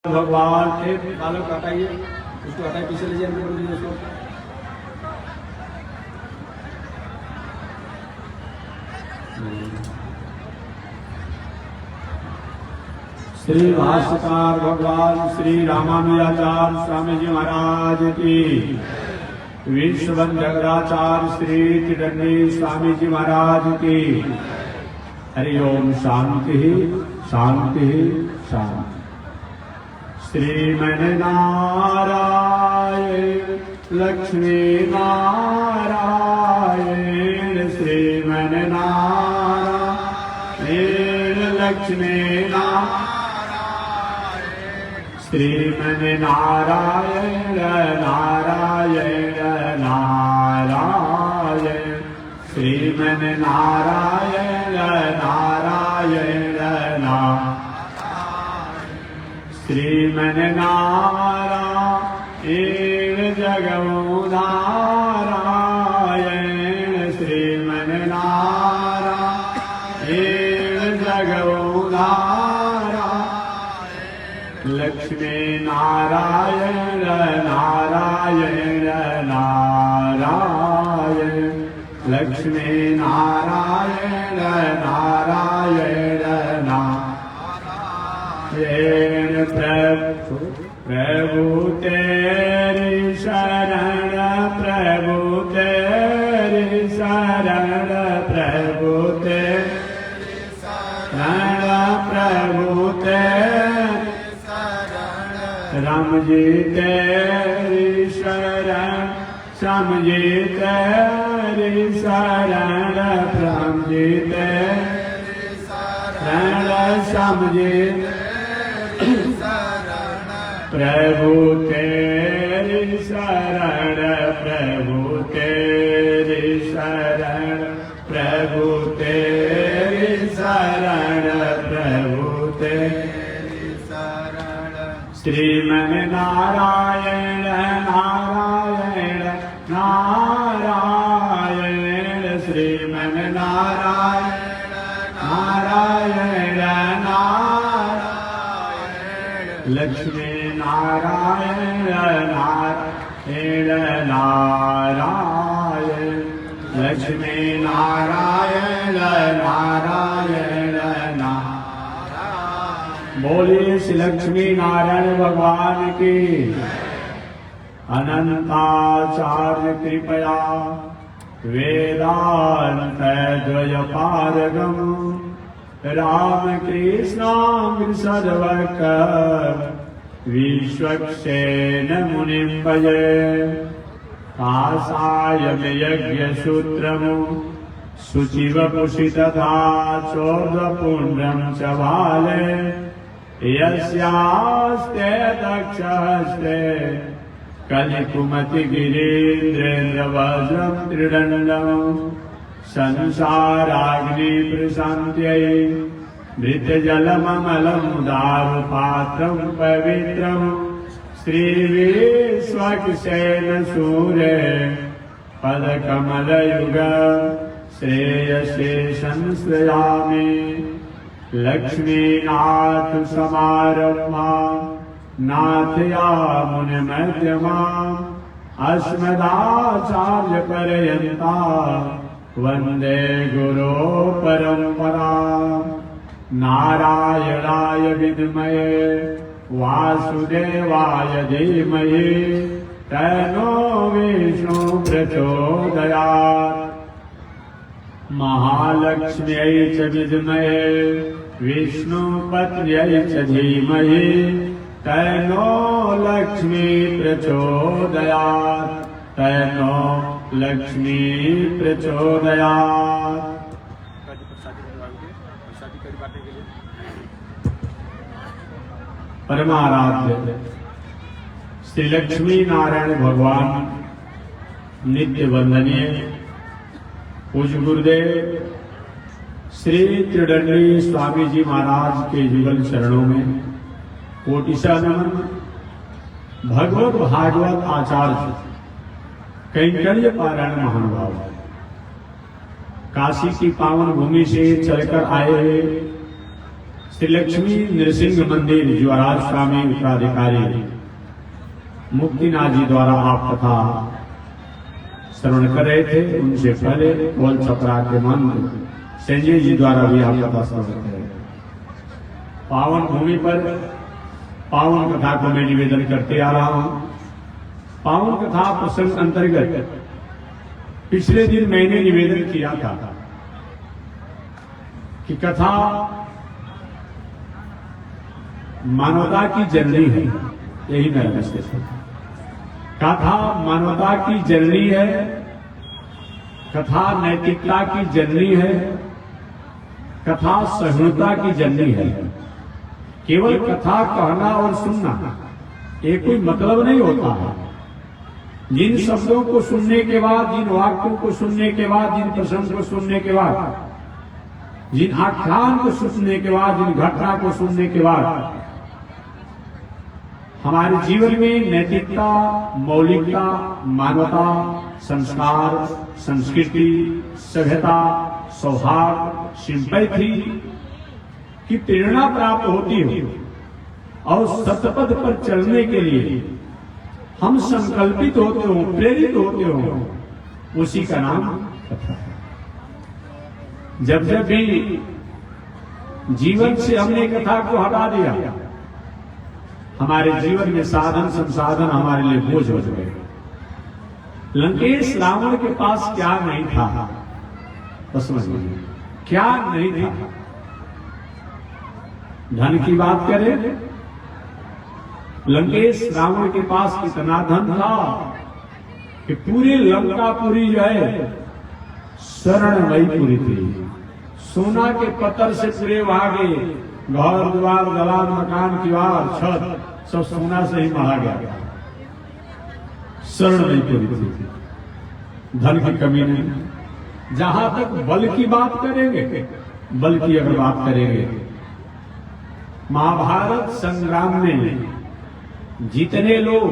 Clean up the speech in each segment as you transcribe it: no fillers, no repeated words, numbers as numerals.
भगवान एक बालक हटाइए, उसको हटाइए, पीछे ले जाइए उसको। श्री भाष्यकार भगवान श्री रामानुजाचार्य स्वामी जी महाराज की, विश्ववंद्य श्री त्रिदंडी स्वामी जी महाराज की। हरि ओम। शांति शांति शांति। श्रीमन नारायण लक्ष्मी नारायण, श्रीमन नारायण लक्ष्मी नारायण, श्रीमन नारायण नारायण नारायण, श्रीमन नारायण नारायण नारायण, श्रीमन नारायण जगो नारायण, श्रीमन नारायण जगो नारायण, लक्ष्मी नारायण नारायण नारायण, लक्ष्मी नारायण नारायण नारायण। प्रभु तेरी शरण, प्रभु तेरी शरण, प्रभु तेरी शरण, प्रभु तेरी शरण, राम जी तेरी शरण, श्याम जी तेरी शरण, राम जी तेरी शरण, श्याम जी प्रभु तेरी शरण, प्रभु तेरी शरण, प्रभु तेरी शरण, प्रभु तेरी शरण, श्रीमन नारायण नारायण नारायण, श्रीमन नारायण नारायण नारायण, लक्ष्मी नारायण नारायण नारायण, लक्ष्मी नारायण नारायण नारायण। बोलिए श्री लक्ष्मी नारायण भगवान की। अनंताचार्य कृपया वेदांत द्वयपारगम रामकृष्णामृत सद्वक विश्वक्सेन मुनिं भजे। काषायं यज्ञसूत्रं शुचिवपुषि तथा चोर्ध्वपुण्ड्रं च भाले, यस्यास्ते दक्षहस्ते कलिकुमतिगिरीन्द्रेन्द्रवज्रं त्रिदण्डं, संसाराग्नि प्रशान्त्यै मृतजलममलं दारुपात्रं पवित्रं, श्रीविश्वक्सेन सूरे पदकमलयुग श्रेयसे संश्रयामि। लक्ष्मीनाथ समारम्भा नाथयामुनिमध्यमाम् अस्मदाचार्यपर्यन्ता वन्दे गुरो परम्पराम्। नारायणाय विद्महे वासुदेवाय धीमहि तन्नो विष्णु प्रचोदयात्। महालक्ष्म्यै च विद्महे विष्णुपत्न्यै च धीमहि तन्नो लक्ष्मी प्रचोदयात्, तन्नो लक्ष्मी प्रचोदयात्। परमाराध्य श्री लक्ष्मी नारायण भगवान नित्य वंदनीय पूज्य गुरुदेव श्री त्रिदंडी स्वामी जी महाराज के युगल चरणों में कोटिशा नमन। भगवत भागवत आचार्य कैंकर्य पारायण महानुभाव काशी की पावन भूमि से चलकर आए श्री लक्ष्मी नृसिंह मंदिर ज्वाराज स्वामी उत्तराधिकारी मुक्तिनाथ जी द्वारा आप कथा श्रवण कर रहे थे। उनसे पहले कोल छपरा के मंत्र संजय जी द्वारा भी आप कथा श्रवण कर रहे थे। पावन भूमि पर पावन कथा को मैं निवेदन करते आ रहा हूं। पावन कथा प्रसंग अंतर्गत पिछले दिन मैंने निवेदन किया था कि कथा मानवता की जननी है। यही मेरा विश्लेषण है। कथा मानवता की जननी है, कथा नैतिकता की जननी है, कथा सहिष्णुता की जननी है। केवल कथा कहना और सुनना ये कोई मतलब नहीं होता है। जिन शब्दों को सुनने के बाद, जिन वाक्यों को सुनने के बाद, जिन प्रसंग को सुनने के बाद, जिन आख्यान को सुनने के बाद, जिन घटना को सुनने के बाद हमारे जीवन में नैतिकता, मौलिकता, मानवता, संस्कार, संस्कृति, सभ्यता, सौहार्द, सिंपैथी की प्रेरणा प्राप्त होती हो और सतपथ पर चलने के लिए हम संकल्पित होते हो, प्रेरित होते हो, उसी का नाम कथा है। जब जब भी जीवन से हमने कथा को हटा दिया, हमारे जीवन में साधन संसाधन हमारे लिए बोझ हो गए। लंकेश रावण के पास क्या नहीं था, तो समझिए क्या नहीं था। धन की बात करें, लंकेश रावण के पास इतना धन था कि पूरी लंकापुरी जो है स्वर्णमयी थी। सोना के पत्थर से पूरे भागे, घर द्वार दलान मकान किवाड़ छत सब सोना से ही मढ़ा गया। स्वर्णमयी थी, धन की कमी नहीं। जहां तक बल की बात करेंगे, बल की अगर बात करेंगे, महाभारत संग्राम में जितने लोग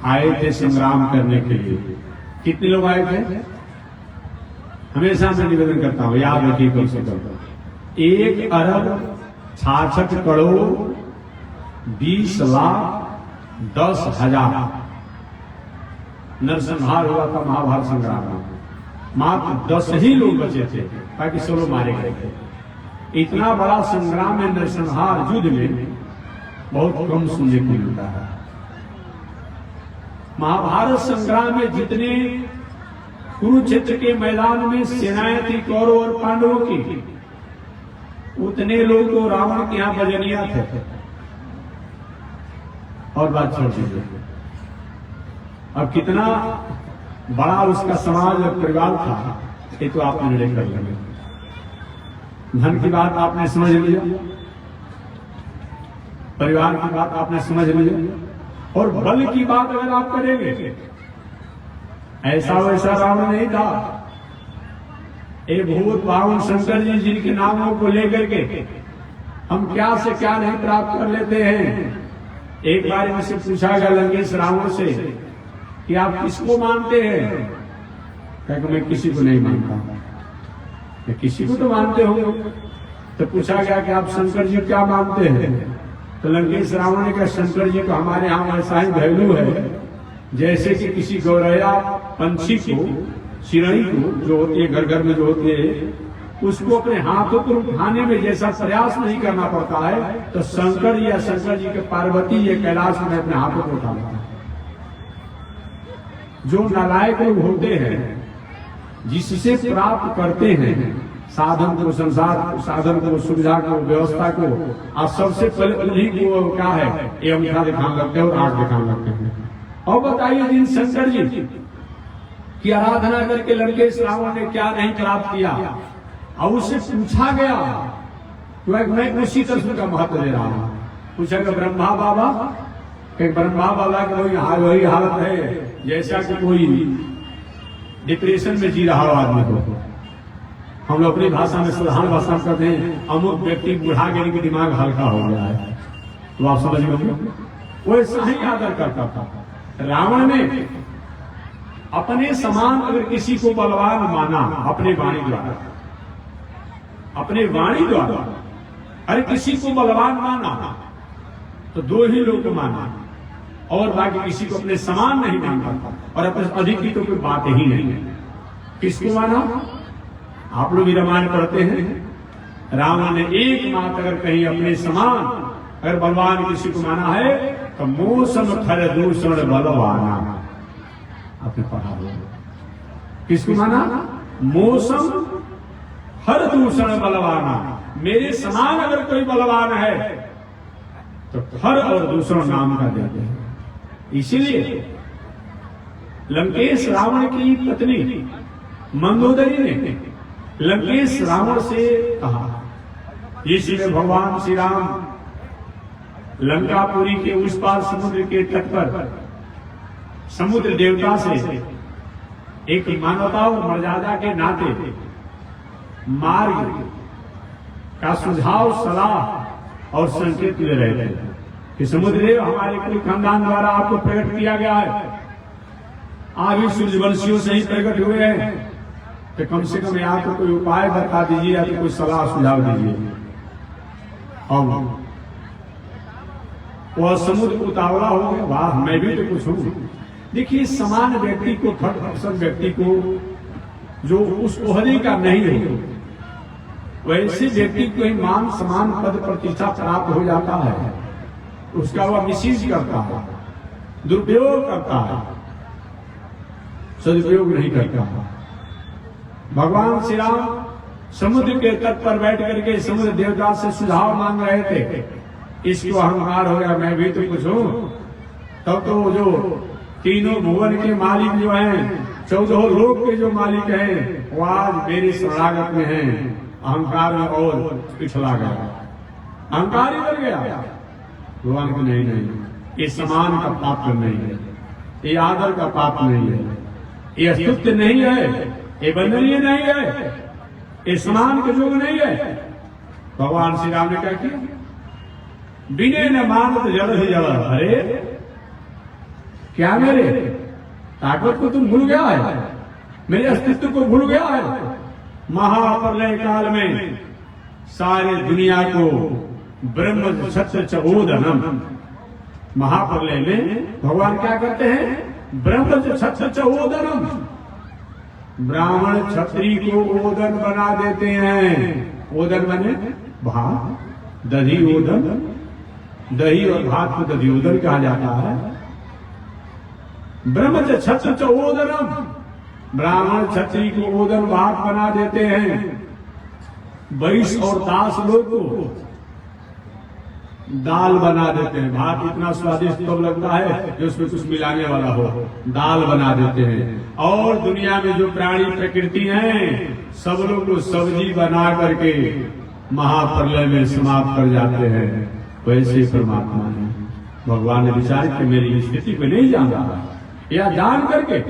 आए थे संग्राम करने के लिए, कितने लोग आए थे? हमेशा मैं निवेदन करता हूं, याद रखिए कम से कम 1 अरब 66 करोड़ 20 लाख 10 हजार नरसंहार हुआ था महाभारत संग्राम में। मात्र 10 ही लोग बचे थे, बाकी सब लोग मारे गए थे। इतना बड़ा संग्राम में, नरसंहार युद्ध में बहुत कम सुनने को मिलता है। महाभारत संग्राम में जितने कुरुक्षेत्र के मैदान में सेनाएं थी कौरव और पांडवों की, उतने लोग तो रावण के यहां बजनिया थे। और बात छोड़ दीजिए, अब कितना बड़ा उसका समाज और परिवार था, ये तो आप निर्णय कर लेंगे। धन की बात आपने समझ लिया, परिवार की बात आपने समझ लिया, और बल की बात अगर आप करेंगे, ऐसा वैसा रावण नहीं था। एक भूत बावन शंकर जी जिनके नामों को लेकर के हम क्या से क्या नहीं प्राप्त कर लेते हैं। एक बार मुझसे पूछा गया लंकेश रावण से कि आप किसको मानते हैं? क्योंकि मैं किसी को नहीं मानता। मैं किसी को तो मानते हो। तो पूछा गया कि आप शंकर जी क्या मानते हैं? तो लंकेश रावण ने कहा शंकर जी को हमारे यहाँ ऐसा ही वैल्यू है जैसे कि किसी गौरैया पंछी को, चिड़ई को जो होती है घर घर में जो होती है, उसको अपने हाथों पर उठाने में जैसा प्रयास नहीं करना पड़ता है, तो शंकर या शंकर जी के पार्वती ये कैलाश में अपने हाथों को उठा लेते हैं। जो नालायक लोग होते हैं, जिससे प्राप्त करते हैं साधन को, संसार साधन को, सुविधा को, व्यवस्था को, और सबसे पहले उन्हीं को क्या है, ये अंगूठा दिखाने लगते हैं और आंख दिखाने लगते हैं। और बताइए जिन शंकर जी की आराधना करके लंकेश रावण ने क्या नहीं प्राप्त किया, और उससे पूछा गया तो मैं उसी तरह का महत्व दे रहा हूं। पूछा गया ब्रह्मा बाबा, ब्रह्मा बाबा की वही हालत है जैसा कि कोई डिप्रेशन में जी रहा हो आदमी को। हम लोग अपनी भाषा में, साधारण भाषा में कहते हैं अमुक व्यक्ति बुढ़ा गए कि दिमाग हल्का हो गया है, तो आप समझ लो वैसा ही आदर करता था। रावण ने अपने समान अगर किसी को बलवान माना अपने वाणी द्वारा, अपने वाणी द्वारा, अरे किसी को बलवान माना तो दो ही लोग को माना, और बाकी किसी को अपने समान नहीं मानता, और अपने अधिक की तो कोई बात ही नहीं है। किसको माना? आप लोग भी रामायण पढ़ते हैं, रावण ने एक मात अगर कहीं अपने समान अगर बलवान किसी को माना है तो मौसम खर दूषण बलवाना। आपने पढ़ा होगा, किसको माना? मौसम हर दूषण बलवाना। मेरे समान अगर कोई बलवान है तो हर और दूसरा नाम का देते हैं। इसीलिए लंकेश रावण की पत्नी मंदोदरी ने लंकेश रावण से कहा, इसलिए भगवान श्री राम लंकापुरी के उस पार समुद्र के तट पर समुद्र देवता से एक मानवता और मर्यादा के नाते मार्ग का सुझाव, सलाह और संकेत ले रहे थे कि समुद्रदेव हमारे कोई खानदान द्वारा आपको प्रकट किया गया है, आप भी सूर्यवंशियों से ही प्रकट हुए हैं, तो कम से कम या तो कोई उपाय बता दीजिए या तो कोई सलाह सुझाव दीजिए। और वह समुद्र उतावला हो गया, वाह मैं भी तो कुछ हूं। देखिए समान व्यक्ति को, थर्ड पर्सन व्यक्ति को जो उस ओहदे का नहीं हो, वैसे व्यक्ति को ही मान समान पद प्रतिष्ठा प्राप्त हो जाता है, उसका वह मिसयूज करता है, दुरुपयोग करता है, सदुपयोग नहीं करता है। भगवान श्री राम समुद्र के तट पर बैठ करके समुद्र देवता से सुझाव मांग रहे थे, इसको अहंकार हो गया मैं भी तो कुछ हूं। तब तो जो तीनों भुवन के मालिक जो हैं, 14 लोक के जो मालिक हैं, वो आज मेरी शरणागत में हैं, अहंकार में और पिछला गया, अहंकार ही बढ़ गया। भगवान को नहीं नहीं, ये समान का पात्र नहीं है, ये आदर का पात्र नहीं है, ये अस्तित्व नहीं है, ये वंदनीय नहीं है, ये समान के योग नहीं है। भगवान श्री राम ने क्या किया? बिने न मानत जड़ ही जड़। अरे क्या मेरे ताकत को तुम भूल गया है, मेरे अस्तित्व को भूल गया है। महाप्रलय काल में सारे दुनिया को ब्रह्म क्षत्र चोदनम, महाप्रलय में भगवान क्या करते हैं? ब्रह्म क्षत्र चोदनम, ब्राह्मण क्षत्रिय को ओदन बना देते हैं। ओदन बने भात, दही ओदन, दही और भात को दधी ओदन कहा जाता है। ब्रह्म क्षत्र चोदनम, ब्राह्मण क्षत्रिय को ओदन भात बना देते हैं। वैश्य और दास लोग को दाल बना देते हैं। भात इतना स्वादिष्ट तो लगता है कि उसमें कुछ मिलाने वाला हो, दाल बना देते हैं। और दुनिया में जो प्राणी प्रकृति हैं, सब लोग को सब्जी बना करके महाप्रलय में समाप्त कर जाते हैं। वैसे परमात्मा ने, भगवान ने विचार कि मेरी स्थिति को नहीं जान रहा या जान करके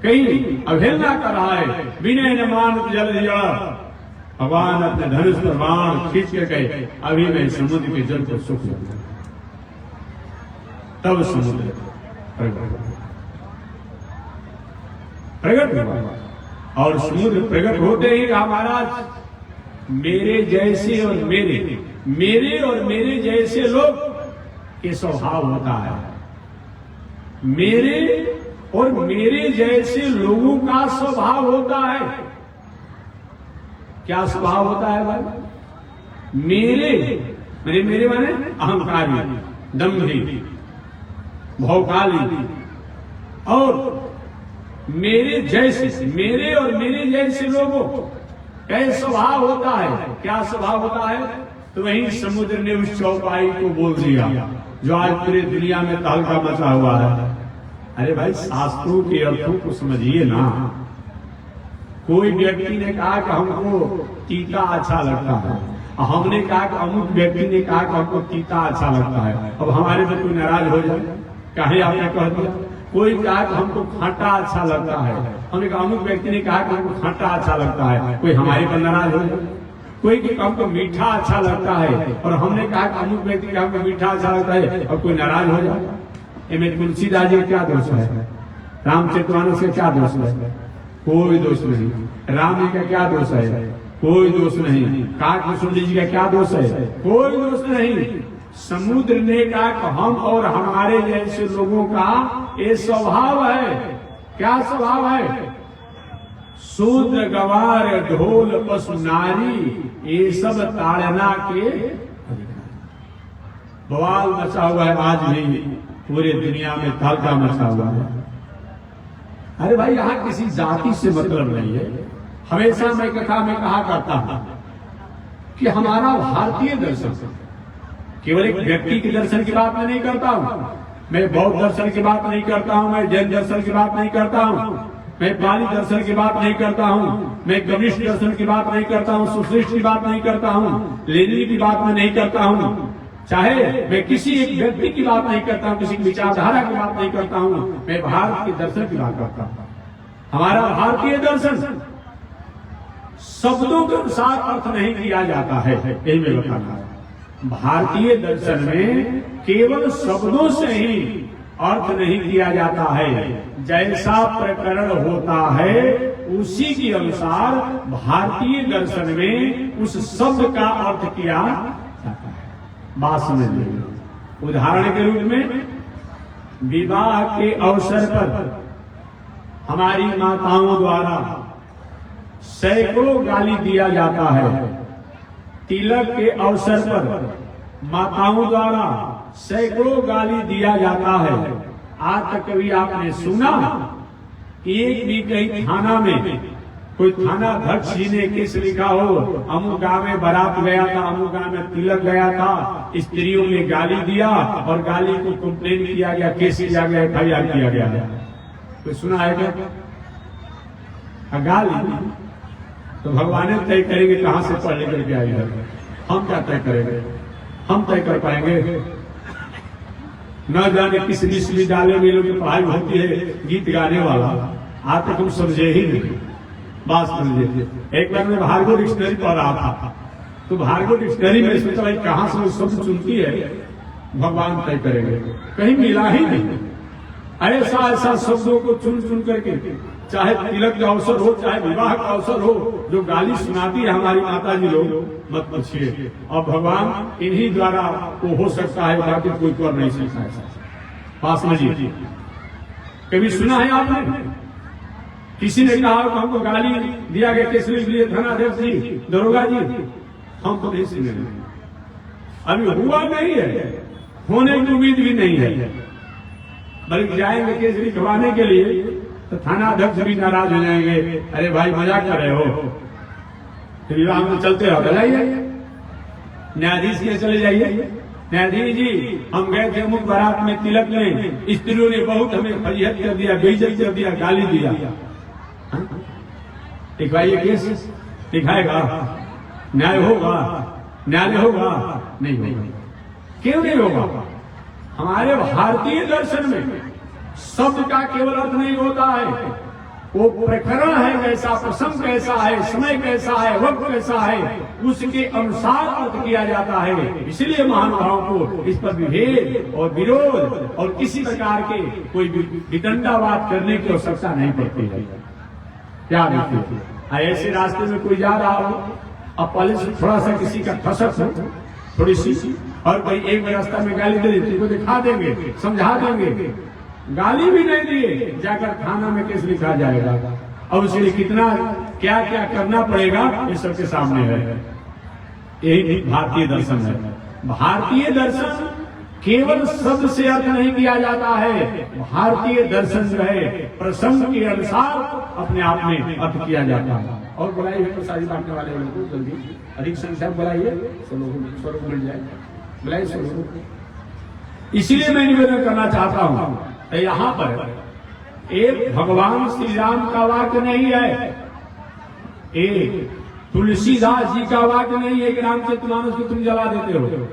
कहीं अवहेलना कर रहा है। विनय न मानत जल जड़, भगवान अपने धनुष पर बाण खींच के गए, अभी मैं समुद्र के जल को सुख लूंगा। तब समुद्र प्रकट हुआ, और समुद्र प्रकट होते ही कहा, महाराज मेरे जैसे और मेरे और मेरे जैसे लोग के स्वभाव होता है। मेरे और मेरे जैसे लोगों का स्वभाव होता है। क्या स्वभाव होता है भाई? मेरे माने अहंकारी, दम्भी, भौकाली, और मेरे जैसे, मेरे और मेरे जैसे लोगों कैसा स्वभाव होता है? क्या स्वभाव होता है? तो वही समुद्र ने उस चौपाई को बोल दिया जो आज पूरी दुनिया में तहलका मचा हुआ है। अरे भाई शास्त्रों के अर्थों को समझिए ना। कोई व्यक्ति ने कहा कि हमको तीता अच्छा लगता है, हमने कहा कि अमुक व्यक्ति ने कहा कि हमको तीता अच्छा लगता है। अब हमारे पे कोई नाराज हो जाए, कहे आपने कह दिया। कोई कहा कि हमको खट्टा अच्छा लगता है, हमने कहा अमुक व्यक्ति ने कहा कि हमको खट्टा अच्छा लगता है, कोई हमारे पर नाराज हो जाए। कोई कि हमको मीठा अच्छा लगता है और हमने कहा कि अमुक व्यक्ति का हमको मीठा अच्छा लगता है और कोई नाराज हो जाए। इनमें तुलसीदास जी क्या दोष है? रामचरितमानस का क्या दोष है? कोई दोष नहीं। राम जी का क्या दोष है? कोई दोष नहीं। काकभूषण जी का क्या दोष है? कोई दोष नहीं। समुद्र ने कहा कि हम और हमारे जैसे लोगों का ये स्वभाव है। क्या स्वभाव है? शूद्र गवार ढोल पशु नारी ये सब ताड़ना के बवाल मचा हुआ है। आज भी पूरे दुनिया में तहलका मचा हुआ है। अरे भाई, यहाँ किसी जाति से मतलब नहीं है। हमेशा मैं कथा में कहा करता हूं कि हमारा भारतीय दर्शन केवल एक व्यक्ति के दर्शन की बात मैं नहीं करता हूं। मैं बौद्ध दर्शन की बात नहीं करता हूं, मैं जैन दर्शन की बात नहीं करता हूं, मैं पाली दर्शन की बात नहीं करता हूं, मैं कम्युनिस्ट दर्शन की बात नहीं करता हूं, सोशलिस्ट की बात नहीं करता हूं, लेनिन की बात मैं नहीं करता हूं, चाहे मैं किसी एक व्यक्ति की बात नहीं करता हूं, किसी विचारधारा की बात नहीं करता हूं, मैं भारत के दर्शन की बात करता हूं। हमारा भारतीय दर्शन शब्दों के अनुसार अर्थ नहीं किया जाता है। यही मैं बताना है। भारतीय दर्शन में केवल शब्दों से ही अर्थ नहीं किया जाता है। जैसा प्रकरण होता है उसी के अनुसार भारतीय दर्शन में उस शब्द का अर्थ किया जाता है। बात समझ लीजिए। उदाहरण के रूप में विवाह के अवसर पर हमारी माताओं द्वारा सैकड़ों गाली दिया जाता है। तिलक के अवसर पर माताओं द्वारा सैकड़ों गाली दिया जाता है। आज तक कभी आपने सुना कि एक भी कहीं थाना में कोई थाना अध्यक्ष जी ने केस लिखा हो, अमुक गांव में बारात गया था, अमुक गांव में तिलक गया था, स्त्रियों ने गाली दिया और गाली को कंप्लेन किया गया, केस किया गया, FIR किया गया? कोई सुना है क्या? गाली तो भगवान तय करेंगे कहां से पढ़ लेकर के आएगा। हम क्या तय करेंगे? हम तय कर पाएंगे? न जाने किस विश्वविद्यालय में लोग पढ़ाई होती है गीत गाने वाला, आज तक हम समझे ही नहीं। बात समझिए। एक बार मैं भार्गव डिक्शनरी पढ़ रहा था, तो भार्गव डिक्शनरी में सोचा भाई कहां से वो शब्द चुनती है, भगवान तय करेंगे। कहीं मिला ही नहीं। ऐसा ऐसा शब्दों को चुन चुन करके, चाहे तिलक का अवसर हो, चाहे विवाह का अवसर हो, जो गाली सुनाती है हमारी माता जी लोग, मत पूछिए। और भगवान इन्हीं द्वारा वो हो सकता है, बाकी कोई कर नहीं सकता है। बात समझिए। कभी सुना है आपने किसी ने कहा कि हमको गाली दिया गया, किस लिए? थानाध्यक्ष जी, दरोगा जी? हम तो नहीं सुने। अभी हुआ नहीं है, होने की उम्मीद भी नहीं है। बल्कि जाएंगे केस लिखवाने के लिए तो थाना अध्यक्ष भी नाराज हो जाएंगे। अरे भाई मजाक कर रहे हो, विवाह में चलते रहो, चलाइए। न्यायाधीश के चले जाइए, न्यायाधीश जी हम गए थे अमुक बारात में, तिलक में स्त्रियों ने बहुत हमें फजीहत कर दिया, बेइज्जत कर दिया, गाली दिया। लिखवाइए केस, लिखाएगा, न्याय होगा? न्याय होगा? नहीं होगा। क्यों नहीं होगा? हमारे भारतीय दर्शन में शब्द का केवल अर्थ नहीं होता है, वो प्रकरण है कैसा, प्रसंग कैसा है, समय कैसा है, वक्त कैसा है, उसके अनुसार अर्थ किया जाता है। इसलिए महानुभावों को इस पर विभेद और विरोध और किसी प्रकार के कोई विदंडावाद करने की आवश्यकता नहीं पड़ती है। क्या देखिए, ऐसे रास्ते में कोई जा रहा हो, अब पहले से थोड़ा सा किसी का ठसक हो, थोड़ी सी, और कोई एक रास्ता में गाली दे देती, को दिखा देंगे, समझा देंगे, गाली भी नहीं दिए, जाकर थाना में केस लिखा जाएगा। अब उसके लिए कितना क्या क्या करना पड़ेगा, ये सबके सामने है। यही भारतीय दर्शन है। भारतीय दर्शन केवल शब्द से अर्थ नहीं किया जाता है। भारतीय दर्शन जो है प्रसंग के अनुसार अपने आप में अर्थ किया जाता है। और बुलाइए प्रसादी बांटने वाले लोगों को जल्दी, अधिक संख्या बुलाइए, स्वरूप मिल जाए, बुलाइए स्वरूप। इसलिए मैं निवेदन करना चाहता हूं, यहाँ पर एक भगवान श्री राम का वाक्य नहीं है, एक तुलसीदास जी का वाक्य नहीं है कि रामचरितमानस को तुम जला देते हो।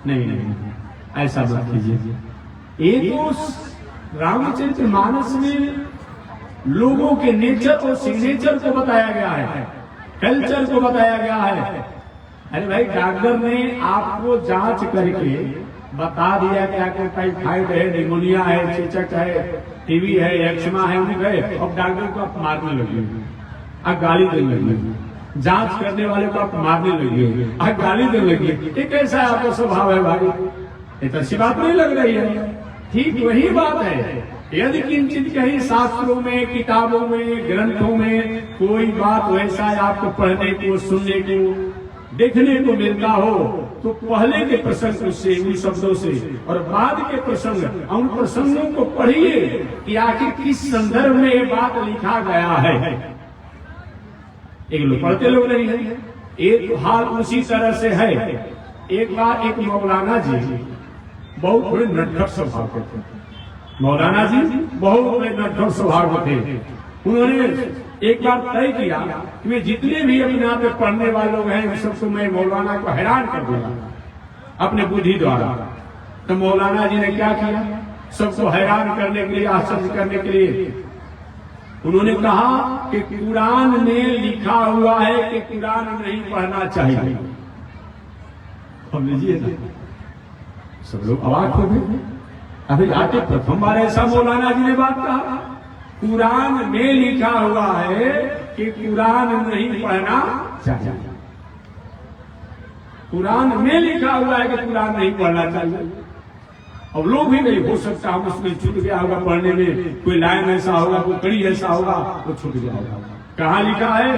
नहीं नहीं, ऐसा मत कीजिए। एक तो रामचरितमानस में लोगों के नेचर और सिग्नेचर को बताया गया है, कल्चर को बताया गया है। अरे भाई, डॉक्टर ने आपको जांच करके बता दिया कि आपको टाइफाइड है, निमोनिया है, चेचक है, टीबी है, एक्समा है, अब डॉक्टर को आप मारने लगे, अब गाली देने लगे। जांच करने वाले को आप मारने लगे, आप गाली देने लगे, ये कैसा आपका स्वभाव है भाई? ये तो अच्छी बात नहीं लग रही है। ठीक वही बात है, यदि किंचित कहीं शास्त्रों में, किताबों में, ग्रंथों में कोई बात वैसा आपको पढ़ने को, सुनने को, देखने को मिलता हो तो पहले के प्रसंग उससे, उन शब्दों से, और बाद के प्रसंग, उन प्रसंगों को पढ़िए कि आखिर किस संदर्भ में ये बात लिखा गया है। एक लोग पढ़ते लोग नहीं है। एक हाल उसी तरह से है। एक बार एक मौलाना जी बहुत बड़े नटखट स्वभाव के थे। मौलाना जी बहुत बड़े नटखट स्वभाव के थे। उन्होंने एक बार तय किया कि मैं जितने भी अपने यहाँ पे पढ़ने वाले लोग हैं सबको मैं मौलाना को हैरान कर दूंगा अपने बुद्धि द्वारा। तो मौलाना जी ने क्या किया, सबको हैरान करने के लिए, आश्चर्य करने के लिए उन्होंने कहा कि कुरान में लिखा हुआ है कि कुरान नहीं पढ़ना चाहिए। अब लीजिए ना, सब लोग अवाक हो गए। अभी आके प्रथम बार ऐसा मौलाना जी ने बात कहा, कुरान में लिखा हुआ है कि कुरान नहीं पढ़ना चाहिए। कुरान में लिखा हुआ है कि कुरान नहीं पढ़ना चाहिए। अब लोग भी नहीं, हो सकता हम उसमें छूट गया होगा पढ़ने में, कोई लाइन ऐसा होगा, कोई कड़ी ऐसा होगा, वो छूट गया होगा। कहाँ लिखा है?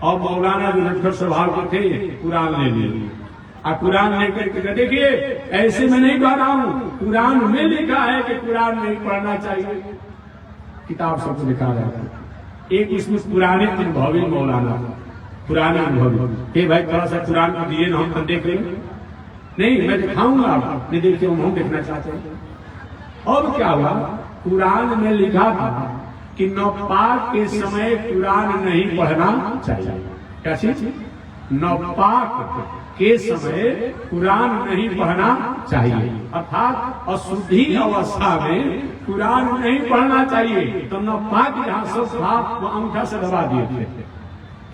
और मौलाना जो नटखट स्वभाव के थे, कुरान ले लिए। आप कुरान लेकर के देखिए, ऐसे में नहीं पढ़ रहा हूँ, कुरान में लिखा है कि कुरान नहीं पढ़ना चाहिए। किताब सबको दिखा रहा है। एक इसमें पुराने अनुभवी मौलाना, पुराने अनुभवी, भाई थोड़ा सा कुरान को दिए ना, हम देख लेंगे। नहीं, मैं दिखाऊंगा, आप नहीं देखते, हम देखना चाहते हैं। अब क्या हुआ, कुरान में लिखा था कि नौपाक के समय कुरान नहीं पढ़ना चाहिए। क्या चीज? नौपाक के समय कुरान नहीं पढ़ना चाहिए, अर्थात अशुद्धि अवस्था में कुरान नहीं पढ़ना चाहिए। तो नौपाक जहाँ सब था वो अंगूठा से दबा दिए थे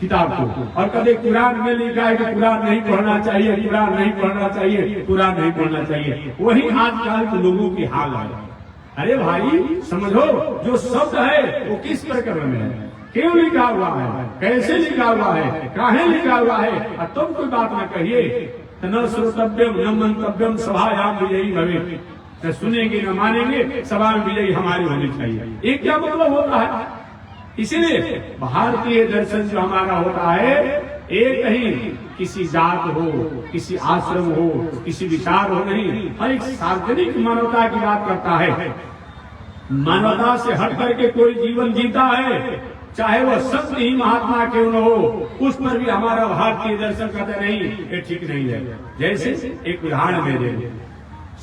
किताब को, और कभी कुरान में लिखा है कि कुरान नहीं पढ़ना चाहिए, कुरान नहीं पढ़ना चाहिए, कुरान नहीं पढ़ना चाहिए। वही आजकल के लोगों की हाल है। अरे भाई समझो, जो शब्द है वो किस प्रकरण में है, क्यों लिखा हुआ है, कैसे लिखा हुआ है, काहे लिखा हुआ है, और तुम कोई बात न कहिए। न श्रोतव्यम न मंतव्यम सभायाम विजयी भवे, न सुनेंगे न मानेंगे, सभा में विजयी हमारी होनी चाहिए। ये क्या मतलब होता है? इसीलिए भारतीय दर्शन जो हमारा होता है, एक ही किसी जात हो, किसी आश्रम हो, किसी विचार हो, नहीं, हर एक सार्वजनिक मानवता की बात करता है। मानवता से हट करके कोई जीवन जीता है, चाहे वह संत ही महात्मा क्यों न हो, उस पर भी हमारा भारतीय दर्शन कहते नहीं, ये ठीक नहीं है। जैसे एक उदाहरण में दे,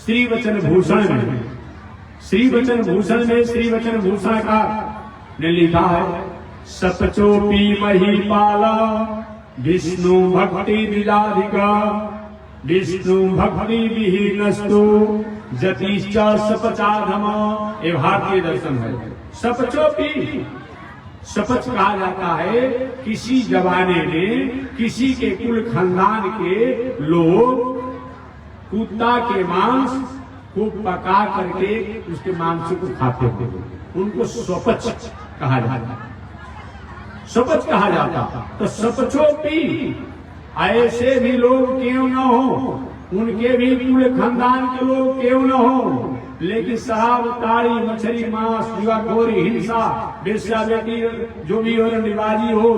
श्री वचन भूषण में, श्री वचन भूषण में श्री वचन भूषण का ने लिखा है, सपचोपी महीपाला विष्णु भक्ति दिलाधिका, विष्णु भक्ति विहीनस्तु जतिश्च सपचाधम। ये भारतीय दर्शन है। सपचोपी, सपच कहा जाता है किसी जमाने में किसी के कुल खानदान के लोग कुत्ता के मांस को पका करके उसके मांस को खाते थे, उनको स्वपच कहा जाता, स्वपच कहा जाता। तो सपचोपी, ऐसे भी लोग क्यों न हो, उनके भी कुल खानदान के लोग क्यों न हो, लेकिन शराब, ताड़ी, मछली, मांस, जुआखोरी, हिंसा, वेश्यावृत्ति, जो भी औरंगबाजी हो,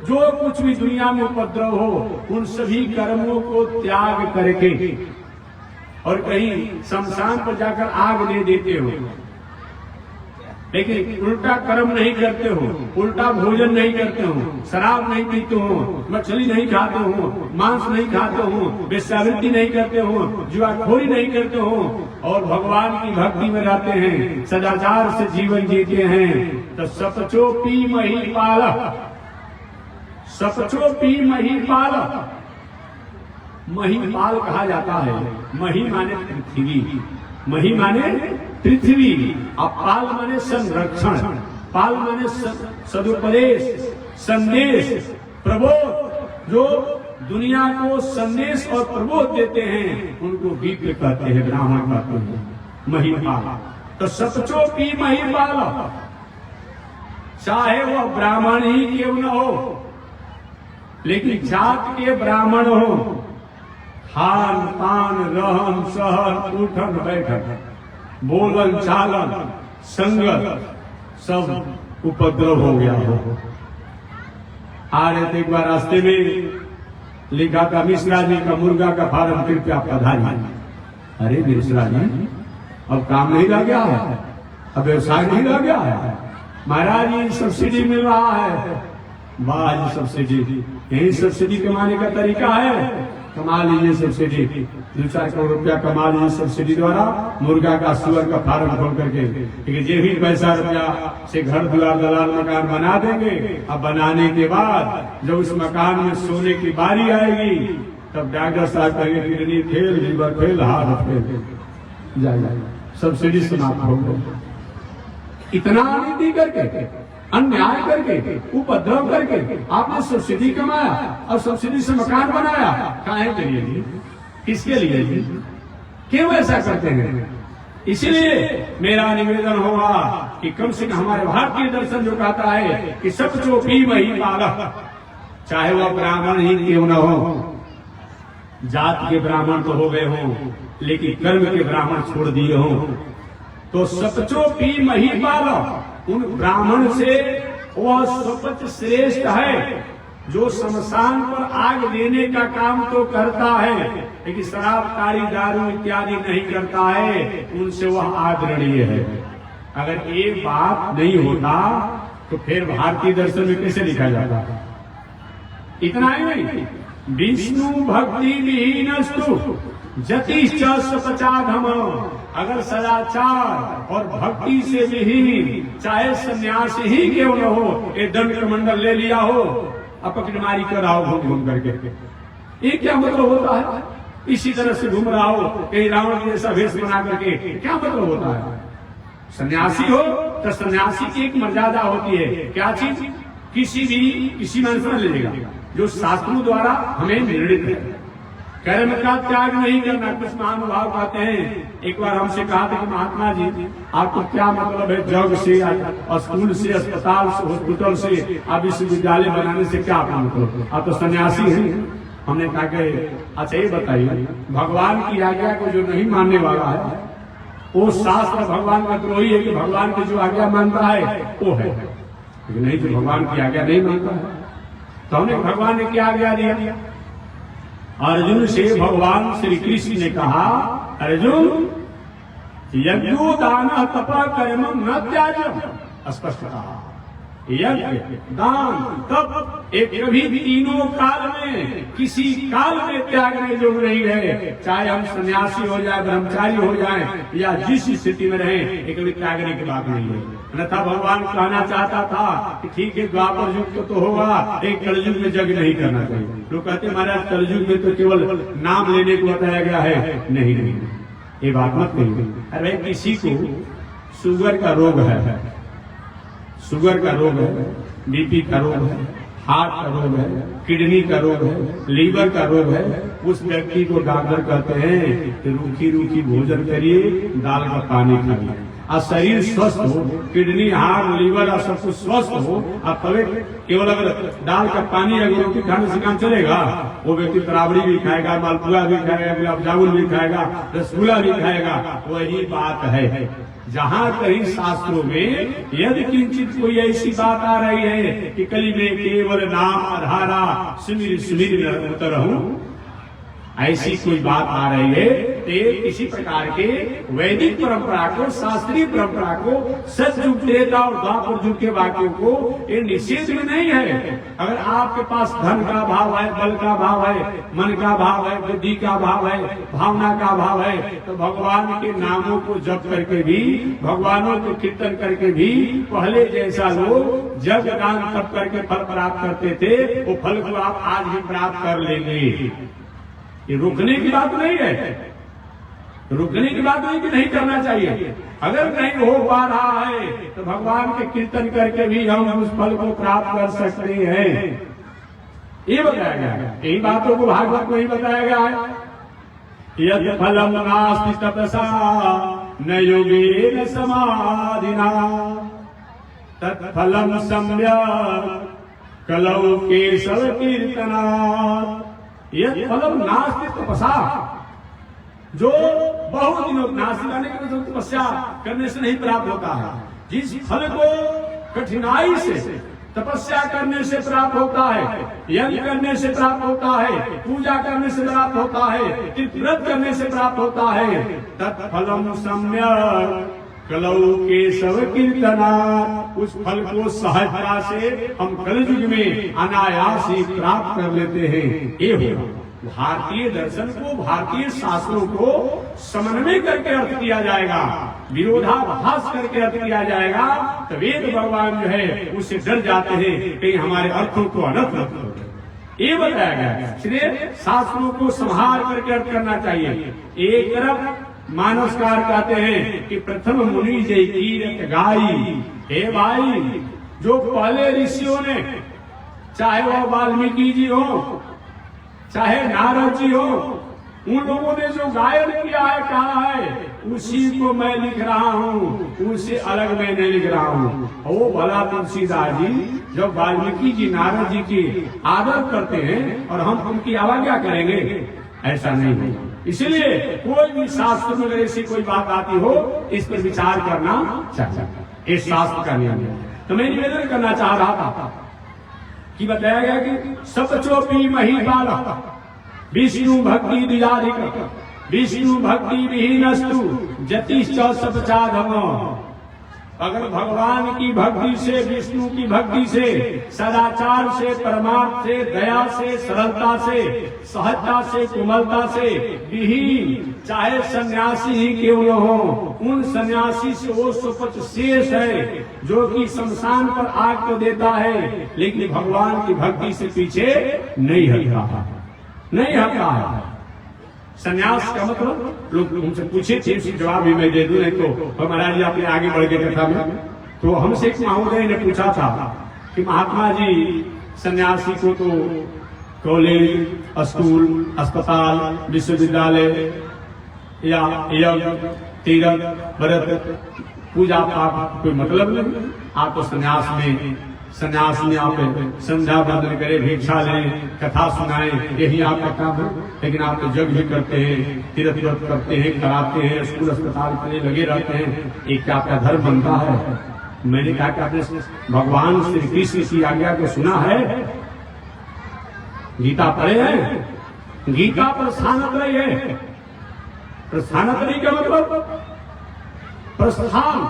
जो कुछ भी दुनिया में उपद्रव हो, उन सभी कर्मों को त्याग करके और कहीं शमशान पर जाकर आग दे देते हो, लेकिन उल्टा कर्म नहीं करते हो, उल्टा भोजन नहीं करते हो, शराब नहीं पीते हो, मछली नहीं खाते हो, मांस नहीं खाते हो, वेश्यावृत्ति नहीं करते हो, जुआखोरी नहीं करते हो, और भगवान की भक्ति में रहते हैं, सदाचार से जीवन जीते हैं। तो सपचोपी महीपाल, सपचोपी महीपाल, महीपाल कहा जाता है। मही माने पृथ्वी, मही माने पृथ्वी, और पाल माने संरक्षण, पाल माने सदुपदेश, संदेश, प्रबोध, जो दुनिया को संदेश और प्रबोध देते हैं उनको विप्र कहते हैं, ब्राह्मण कहते हैं, महीपाल। तो सपचोपी महीपाल, चाहे वह ब्राह्मण ही क्यों न हो, लेकिन जात के ब्राह्मण हो, खान पान रहन सहन उठन बैठन बोलन चालन संगत सब उपद्रव हो गया हो। आ रहे थे एक बार रास्ते में लिखा था मिश्रा जी का मुर्गा का फार्म कृपया पधारिए। अरे मिश्रा जी अब काम नहीं रह गया है, अब व्यवसाय नहीं रह गया है, महाराज ये सब्सिडी मिल रहा है। वाह सब्सिडी, यही सब्सिडी कमाने का तरीका है। कमा लीजिए सब्सिडी, 2-4 करोड़ रुपया कमा लीजिए सब्सिडी द्वारा, मुर्गा का सुअर का फार्म खोल करके। लेकिन ये भी पैसा रुपया से घर द्वार दलाल मकान बना देंगे। अब बनाने के बाद जब उस मकान में सोने की बारी आएगी तब डॉक्टर साहब कहेंगे kidney fail, liver fail, heart fail, जाए सब्सिडी समाप्त हो गई। इतना अनिति करके, अन्याय करके, उपद्रव करके आपने सब्सिडी कमाया और सब्सिडी से मकान बनाया। काहे के लिए जी? किसके लिए जी? क्यों ऐसा करते हैं? इसलिए मेरा निवेदन होगा कि कम से कम हमारे भारतीय दर्शन जो कहता है कि सब जो भी वही बालक, चाहे वह ब्राह्मण ही क्यों न हो, जात के ब्राह्मण तो हो गए हों लेकिन कर्म के ब्राह्मण छोड़ दिए हों, तो सपचो पी मही पालो, उन ब्राह्मण से वह सपच श्रेष्ठ है जो शमशान पर आग देने का काम तो करता है लेकिन शराब कारी दारू इत्यादि नहीं करता है, उनसे वह आदरणीय है। अगर ये बात नहीं होता तो फिर भारतीय दर्शन में कैसे लिखा जाता? इतना ही नहीं, विष्णु भक्ति विहीनस्तु जतिश्च सपचाधम, अगर सदाचार और भक्ति से विहीन चाहे सन्यासी ही क्यों न हो, ये दंड कमंडल ले लिया हो, अपकड़मारी कर रहा हो घूम करके, ये क्या मतलब होता है? इसी तरह से घूम रहा हो कहीं रावण जैसा वेश बना करके, क्या मतलब होता है? सन्यासी हो तो सन्यासी की एक मर्यादा होती है, क्या चीज? किसी मनुष्य ले लेगा जो शास्त्रों द्वारा हमें निर्णित है। कर्म का त्याग नहीं करना। कुछ महानुभाव कहते हैं, एक बार हमसे कहा था कि महात्मा जी आपको क्या मतलब है जग से, स्कूल से, अस्पताल से, हॉस्पिटल से, आप विश्वविद्यालय बनाने से क्या आपका मतलब? आप तो सन्यासी हैं। हमने कहा कि अच्छा ये बताइए, भगवान की आज्ञा को जो नहीं मानने वाला है वो शास्त्र भगवान का द्रोही है कि भगवान की जो आज्ञा मानता है वो है, लेकिन नहीं जो भगवान की आज्ञा नहीं मानता है। तो हमने भगवान ने क्या आज्ञा दिया? अर्जुन से भगवान श्री कृष्ण ने कहा, अर्जुन यज्ञो दान तपा कर्म न त्याज्यम, स्पष्ट कहा यज्ञ दान तप एक कभी तीनों काल में किसी काल में त्यागने योग्य नहीं है। चाहे हम सन्यासी हो जाए, ब्रह्मचारी हो जाए या जिस स्थिति में रहे, एक कभी त्यागने की बात नहीं है। अन्यथा भगवान कहना चाहता था कि ठीक है द्वापर युग तो होगा, एक कलयुग में यज्ञ नहीं करना चाहिए। लोग कहते महाराज कलयुग में तो केवल नाम लेने को बताया गया है। नहीं, ये बात मत कहिए। अरे किसी को शुगर का रोग है, शुगर का रोग है, बीपी का रोग है, हार्ट का रोग है, किडनी का रोग है, लीवर का रोग है, उस व्यक्ति को डॉक्टर कहते हैं कि रूखी रूखी भोजन करिए, दाल का पानी खाइए, और शरीर स्वस्थ हो, किडनी, हार्ट, लीवर और सब कुछ स्वस्थ हो। अब तबे केवल अगर दाल का पानी अगर रोटी खाने से काम चलेगा, वो व्यक्ति तरावड़ी भी खाएगा, मालपुआ भी खाएगा, गुलाब जामुन भी खाएगा, रसगुल्ला भी खाएगा। वही बात है, जहाँ कहीं शास्त्रों में यदि किंचित कोई ऐसी बात आ रही है कि कली में केवल नाम आधारा सुमिर सुमिर रहूं, ऐसी कोई बात आ रही है तो किसी प्रकार के वैदिक परंपरा को, शास्त्रीय परंपरा को, सतयुग त्रेता और द्वापर युग के वाक्यों को ये निषेध में नहीं है। अगर आपके पास धन का भाव है, बल का भाव है, मन का भाव है, बुद्धि का भाव है, भावना का भाव है, तो भगवान के नामों को जप करके भी, भगवानों को कीर्तन करके भी पहले जैसा लोग जग दान तप करके फल प्राप्त करते थे, वो फल को आप आज भी प्राप्त कर लेंगे। ये रुकने की बात नहीं है, रुकने की बात नहीं कि नहीं करना चाहिए। अगर नहीं हो पा रहा है तो भगवान के कीर्तन करके भी हम उस फल को प्राप्त कर सकते हैं। ये बताया गया है, यही बातों को भागवत में ही बताया गया है। यद फलम नास्ति तपसा न योगेन समाधिना तत्फलम सम्यक् कलौ केशव कीर्तनात् यत् फलम नास्ति तपसा, जो बहुत दिनों नास्ति करने के मतलब तपस्या करने से नहीं प्राप्त होता है, जिस फल को कठिनाई से तपस्या करने से प्राप्त होता है, यज्ञ करने से प्राप्त होता है, पूजा करने से प्राप्त होता है, व्रत करने से प्राप्त होता है, तत्फलम सम्यक कलौ केशव कीर्तनात्, उस फल को सहजता से हम कलयुग में अनायास ही प्राप्त कर लेते हैं। ये हो भारतीय दर्शन को, भारतीय शास्त्रों को समन्वय करके अर्थ किया जाएगा, विरोधाभास करके अर्थ किया जाएगा, तो वेद भगवान जो है उससे डर जाते हैं कहीं हमारे अर्थों को अनर्थ न हो। ये बताया गया, इसलिए शास्त्रों को संहार करके अर्थ करना चाहिए। एक तरफ मानसकार कहते हैं कि प्रथम मुनि जय कीरत गाई, हे भाई जो पहले ऋषियों ने, चाहे वह वाल्मीकि जी हो चाहे नारद जी हो, उन लोगों ने जो गायन किया है, कहा है, उसी को मैं लिख रहा हूँ, उससे अलग मैं नहीं लिख रहा हूँ। वो भला तुलसीदास जी जब वाल्मीकि जी नारद जी की आदर करते हैं और हम उनकी अवज्ञा करेंगे, ऐसा नहीं होगा। इसलिए कोई भी शास्त्र में अगर ऐसी कोई बात आती हो, इस पर विचार करना चाहिए, इस शास्त्र का नियम है। तो मैं निवेदन करना चाह रहा था कि बताया गया कि सपचोपी महीपाल विष्णु भक्ति द्विजाधिक, विष्णु भक्ति विहीनस्तु जतिश्च सपचाधम। अगर भगवान की भक्ति से, विष्णु की भक्ति से, सदाचार से, परमार्थ से, दया से, सरलता से, सहजता से, कोमलता से विहीन चाहे सन्यासी ही क्यों न हो, उन सन्यासी से वो सुपच शेष है जो कि शमशान पर आग तो देता है लेकिन भगवान की भक्ति से पीछे नहीं हटता, नहीं हटता है। संन्यास का मतलब लोग हमसे पूछे थे, उसकी जवाब भी मैं दे दूं, नहीं तो महाराज जी अपने आगे बढ़ के कथा में, तो हमसे एक महोदय ने पूछा था कि महात्मा जी सन्यासी को तो कॉलेज, स्कूल, अस्पताल, विश्वविद्यालय या यज्ञ, तीर्थ, व्रत, पूजा पाठ कोई मतलब नहीं। आप तो संन्यास में आप संध्या बंदन करें, भिक्षा लें, कथा सुनाएं, यही आपका काम है। लेकिन आप तो यज्ञ भी करते हैं, तीर्थ व्रत करते हैं, कराते हैं, स्कूल अस्पताल के लिए लगे रहते हैं, एक क्या आपका धर्म बनता है। मैंने कहा कि आपने भगवान श्री कृष्ण की आज्ञा को सुना है, गीता पढ़े हैं, गीता प्रस्थानत्रयी है। प्रस्थानत्रयी का मतलब प्रस्थान,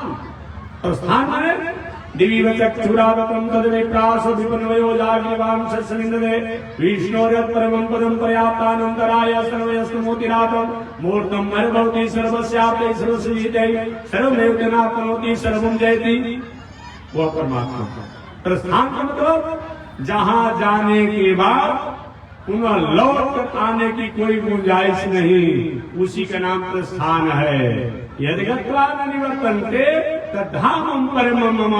प्रस्थान माने दिवी चक्षुरावतम तद विप्रास विपन्वयो जागीवांश सनिंदे विष्णोरत परमं पदं पर्याप्तानंतराय सर्वयस्तमोतिरातम मूर्तम मर्भवति सर्वस्याप्ते सर्वसिद्धे सर्वमेव जनात्मनोति सर्वं जयति। वह परमात्मा। प्रस्थान का मतलब जहां जाने के बाद पुनः लौट कर आने की कोई गुंजाइश नहीं, उसी का नाम प्रस्थान है। यदि गत्वा न निवर्तन्ते तद्धामं परमं मम,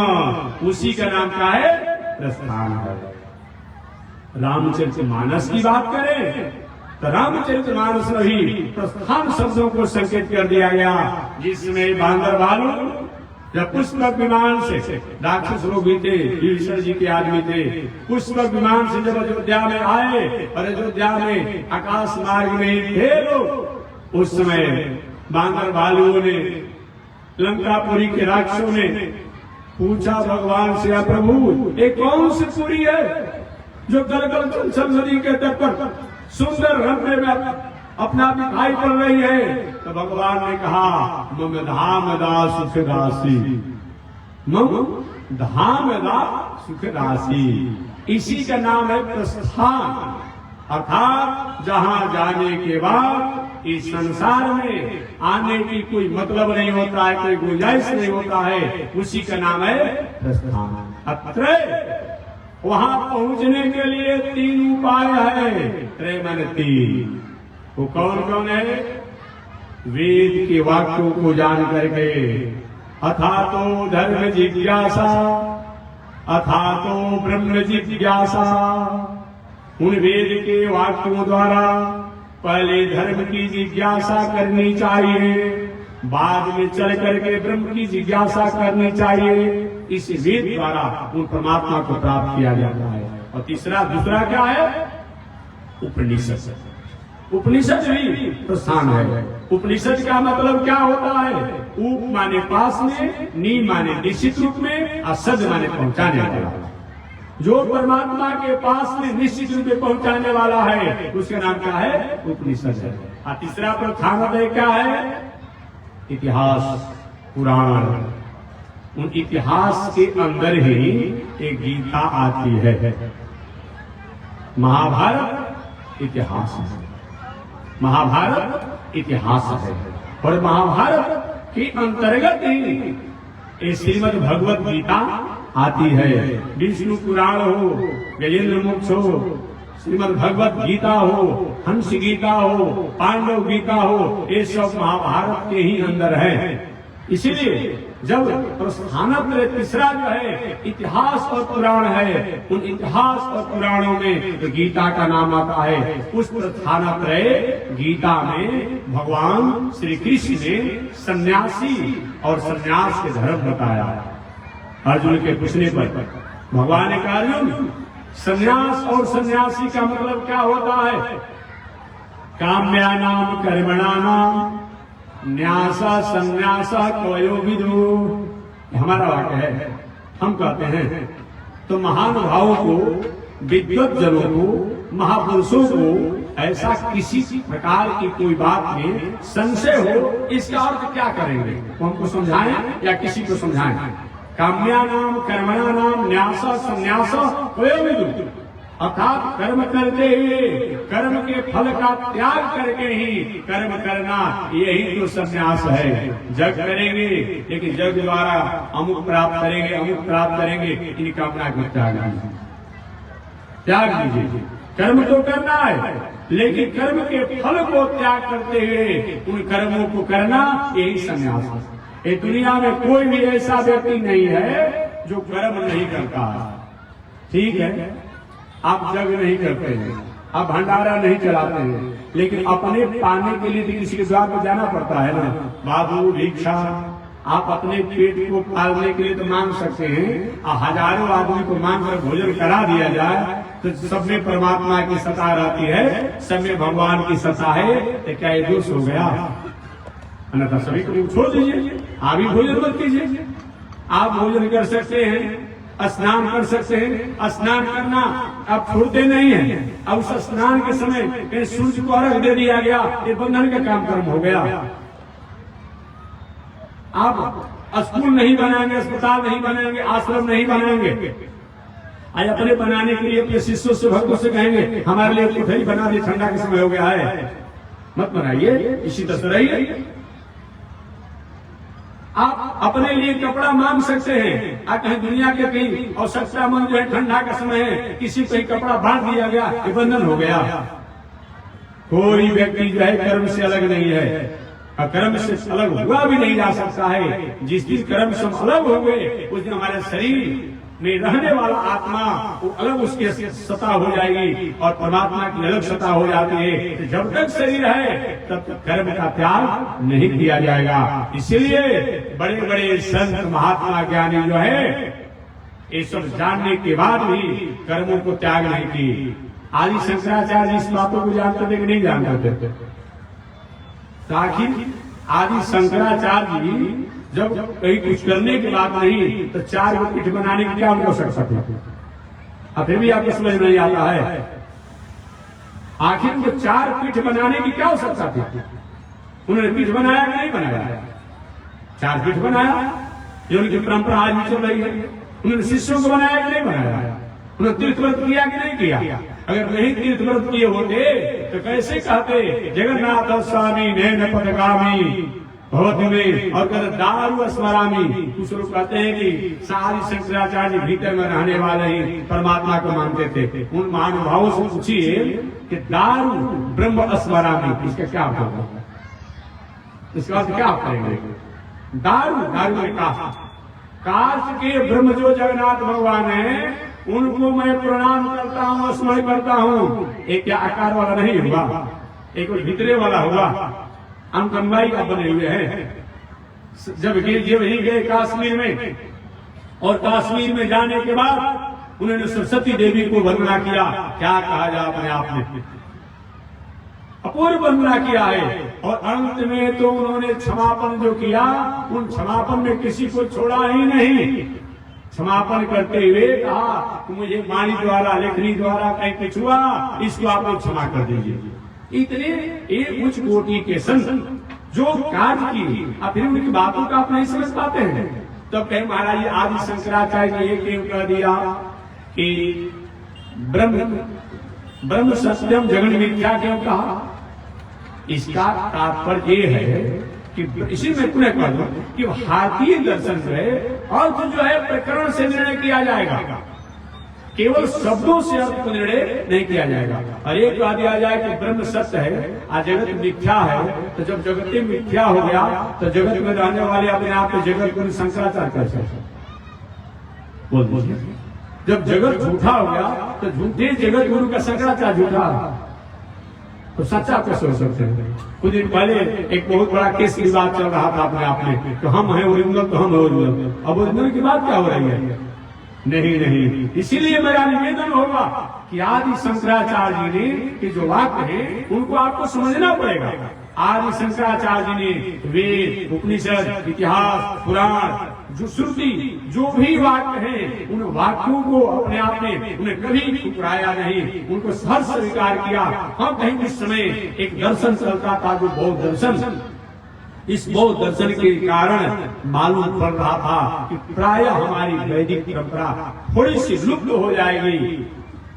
उसी का नाम क्या है? प्रस्थान है। रामचरितमानस की बात करें तो रामचरितमानस में ही प्रस्थान शब्दों को संकेत कर दिया गया, जिसमें बांदर भालू जब पुष्पक विमान से, राक्षस लोग भी थे, ईश्वर जी के आदमी थे, पुष्पक विमान से जब अयोध्या में आए और अयोध्या में आकाश मार्ग में थे लोग, उस समय बांदर भालुओं ने, लंकापुरी के राक्षसों ने पूछा भगवान से, प्रभु ये कौन सी पुरी है जो गलगल चंचल नदी के तट पर सुंदर रंग में अपना दिखाई पड़ रही है? तो भगवान ने कहा, मम धाम दा सुख दासी, मम धाम दा सुख दासी। इसी का नाम है प्रस्थान, अर्थात जहां जाने के बाद इस संसार में आने की कोई मतलब नहीं होता है, कोई गुंजाइश नहीं होता है, उसी का नाम है प्रस्थान। अत्र वहां पहुंचने के लिए 3 उपाय है, त्रय माने 3। वो कौन कौन है? वेद के वाक्यों को जान करके, अथा तो धर्म जिज्ञासा, अथा तो ब्रह्म जिज्ञासा। उन वेद के वाक्यों द्वारा पहले धर्म की जिज्ञासा करनी चाहिए, बाद में चल करके ब्रह्म की जिज्ञासा करनी चाहिए। इस वेद द्वारा उन परमात्मा को प्राप्त किया जाता है। और दूसरा क्या है? उपनिषद। उपनिषद भी प्रस्थान है। उपनिषद का मतलब क्या होता है? उप माने पास में, नी माने निश्चित रूप में, और सद माने पहुंचाने वाला। जो परमात्मा के पास में निश्चित रूप में पहुंचाने वाला है उसका नाम क्या है? उपनिषद है। और तीसरा प्रस्थान क्या है? इतिहास, पुराण। उन इतिहास के अंदर ही एक गीता आती है। महाभारत इतिहास है, महाभारत इतिहास है। और महाभारत के अंतर्गत ही श्रीमद् भगवत गीता आती है। विष्णु पुराण हो, गजेंद्र मोक्ष हो, श्रीमद् भगवत गीता हो, हंस गीता हो, पांडव गीता हो, ये सब महाभारत के ही अंदर है। इसीलिए जब प्रस्थानत्रय तीसरा जो है इतिहास और पुराण है, उन इतिहास और पुराणों में तो गीता का नाम आता है। उस प्रस्थानत्रय गीता में भगवान श्री कृष्ण ने सन्यासी और सन्यास के धर्म बताया। अर्जुन के पूछने पर भगवान ने कहा, अर्जुन सन्यास और सन्यासी का मतलब क्या होता है? काम्यानाम कर्मणानाम न्यासा संन्यासा कोयो विदु। हमारा वाक्य है। हम कहते हैं तो महानुभावों को, विद्वत जनों को, महापुरुषों को ऐसा किसी प्रकार की कोई बात में संशय हो, इसका अर्थ क्या करेंगे? तो हमको समझाएं या किसी को समझाएं? काम्यानाम कर्मणानाम न्यासा संन्यासा कोयो विदु, अर्थात कर्म करते हुए कर्म के फल का त्याग करके ही कर्म करना, यही तो संन्यास है। जग करेंगे लेकिन जग द्वारा अमुक प्राप्त करेंगे, अमुक प्राप्त करेंगे, इन कामना को त्याग दीजिए। कर्म तो करना है लेकिन कर्म के फल को त्याग करते हुए उन कर्मों को करना, यही संन्यास है। ये दुनिया में कोई भी ऐसा व्यक्ति नहीं है जो कर्म नहीं करता। ठीक है, आप जग नहीं करते हैं, आप भंडारा नहीं चलाते हैं, लेकिन अपने पाने के लिए तो किसी के द्वार पर जाना पड़ता है ना। बाबू भिक्षा, आप अपने पेट को पालने के लिए तो मांग सकते हैं। और हजारों आदमी को मांग कर भोजन करा दिया जाए तो सब में परमात्मा की सत्ता रहती है, सब में भगवान की सत्ता है, तो क्या ये दोष हो गया? अन्यथा सभी को छोड़ दीजिए, आप भी भोजन मत कीजिए। आप भोजन कर सकते हैं, स्नान कर सकते हैं। स्नान करना अब छोड़ते नहीं है। अब उस स्नान के समय सूर्य को अर्घ दे दिया गया, ये बंधन का काम कर्म हो गया। आप स्कूल नहीं बनाएंगे, अस्पताल नहीं बनाएंगे, आश्रम नहीं बनाएंगे, आज अपने बनाने के लिए अपने शिष्यों से, भक्तों से कहेंगे हमारे लिए कोठरी बना दी, ठंडा का समय हो गया है, मत बनाइए, इसी तरह से रहिए। आप अपने लिए कपड़ा मांग सकते हैं। आप कहीं दुनिया के कहीं आवश्यकतामंद जो है, ठंडा का समय है, किसी को कपड़ा बांट दिया गया, ये बंधन हो गया। कोई व्यक्ति जो है कर्म से अलग नहीं है, और कर्म से अलग हुआ भी नहीं जा सकता है। जिस दिन कर्म से अलग हो गए उस दिन हमारे शरीर में रहने वाला आत्मा वो अलग, उसकी सत्ता हो जाएगी और परमात्मा की अलग सत्ता हो जाती है। तो जब तक शरीर है तब तक कर्म का त्याग नहीं किया जाएगा। इसलिए बड़े बड़े संत महात्मा ज्ञानी जो है ये सब जानने के बाद भी कर्मों को त्याग नहीं की। आदि शंकराचार्य इस बातों को जानते थे कि नहीं जानते थे? आखिर आदि शंकराचार्य जी जब कहीं कुछ करने की बात नहीं तो 4 पीठ बनाने की क्या उनको सकता था? फिर भी आपको समझ नहीं आता है, आखिर उनको 4 पीठ बनाने की क्या आवश्यकता थी? उन्होंने पीठ बनाया कि नहीं बनाया? 4 पीठ बनाया, जो उनकी परंपरा आज भी चल रही है। उन्होंने शिष्यों को बनाया कि नहीं बनाया? उन्होंने तीर्थ व्रत किया कि नहीं किया? अगर नहीं तीर्थ व्रत किए होते तो कैसे कहते जगन्नाथ स्वामी नैन पदगामी भवत में, और कहते दारू स्मरामी। कुछ लोग कहते हैं कि सारी शंकराचार्य भीतर में रहने वाले ही परमात्मा को मानते थे। उन महानुभावों से पूछिए कि दारू ब्रह्म स्मरामी, इसका क्या अर्थ होगा? इसका अर्थ क्या करेंगे? दारू ने कहा काश के ब्रह्म जो जगन्नाथ भगवान है उनको मैं प्रणाम करता हूँ, स्मरण करता हूँ। एक क्या आकार वाला नहीं हुआ, एक भीतरे वाला हुआ, अंकनवाई का बने हुए हैं। जब वही गए कश्मीर में, और कश्मीर में जाने के बाद उन्होंने सरस्वती देवी को वंदना किया। क्या कहा जाए, अपने आप में अपूर्व वंदना किया है। और अंत में तो उन्होंने क्षमापण जो किया, उन क्षमापण में किसी को छोड़ा ही नहीं। क्षमापण करते हुए कहा कि मुझे वाणी द्वारा, लेखनी द्वारा कहीं कुछ हुआ, इसको आप लोग क्षमा कर दीजिए। इतने एक उच्च कोटि के संत जो कार्य की, अब फिर उनकी बातों का आप नहीं समझ पाते हैं। तब कहे महाराज जी आदि शंकराचार्य ने एक कह दिया कि ब्रह्म सत्यम जगन मिथ्या क्यों कहा। इसका तात्पर्य ये है कि इसी में पुनः कह दूं कि भारतीय दर्शन है अर्थ जो है प्रकरण से निर्णय किया जाएगा, केवल शब्दों से अर्थ को निर्णय नहीं किया जाएगा। और एक कह दिया जाए कि ब्रह्म सत्य है और जगत मिथ्या है, तो जब जगत मिथ्या हो गया तो जगत में रहने वाले अपने आप में जगत गुरु शंकराचार्य कर सकते बोल दीजिए। जब जगत झूठा हो गया तो झूठे जगत गुरु का शंकराचार्य झूठा, तो सच्चा कैसे हो सकते हैं। कुछ दिन पहले एक बहुत बड़ा केस की बात चल रहा था अपने आप में, तो हम हैं ओरिजिनल, तो हम ओरिजिनल। अब ओरिजिनल की बात क्या हो रही है? नहीं। इसीलिए मेरा निवेदन होगा कि आदि शंकराचार्य जी ने कि जो वाक्य है उनको आपको समझना पड़ेगा। आदि शंकराचार्य जी ने वेद, उपनिषद, इतिहास, पुराण, जो श्रुति, जो भी वाक्य हैं, उन वाक्यों को अपने आप में उन्हें कभी ठुकराया नहीं, उनको हर स्वीकार किया। हम कहीं उस समय एक दर्शन चलता था जो बौद्ध दर्शन, इस बौद्ध दर्शन के कारण मालूम पड़ रहा था कि प्रायः हमारी वैदिक परंपरा थोड़ी सी लुप्त हो जाएगी,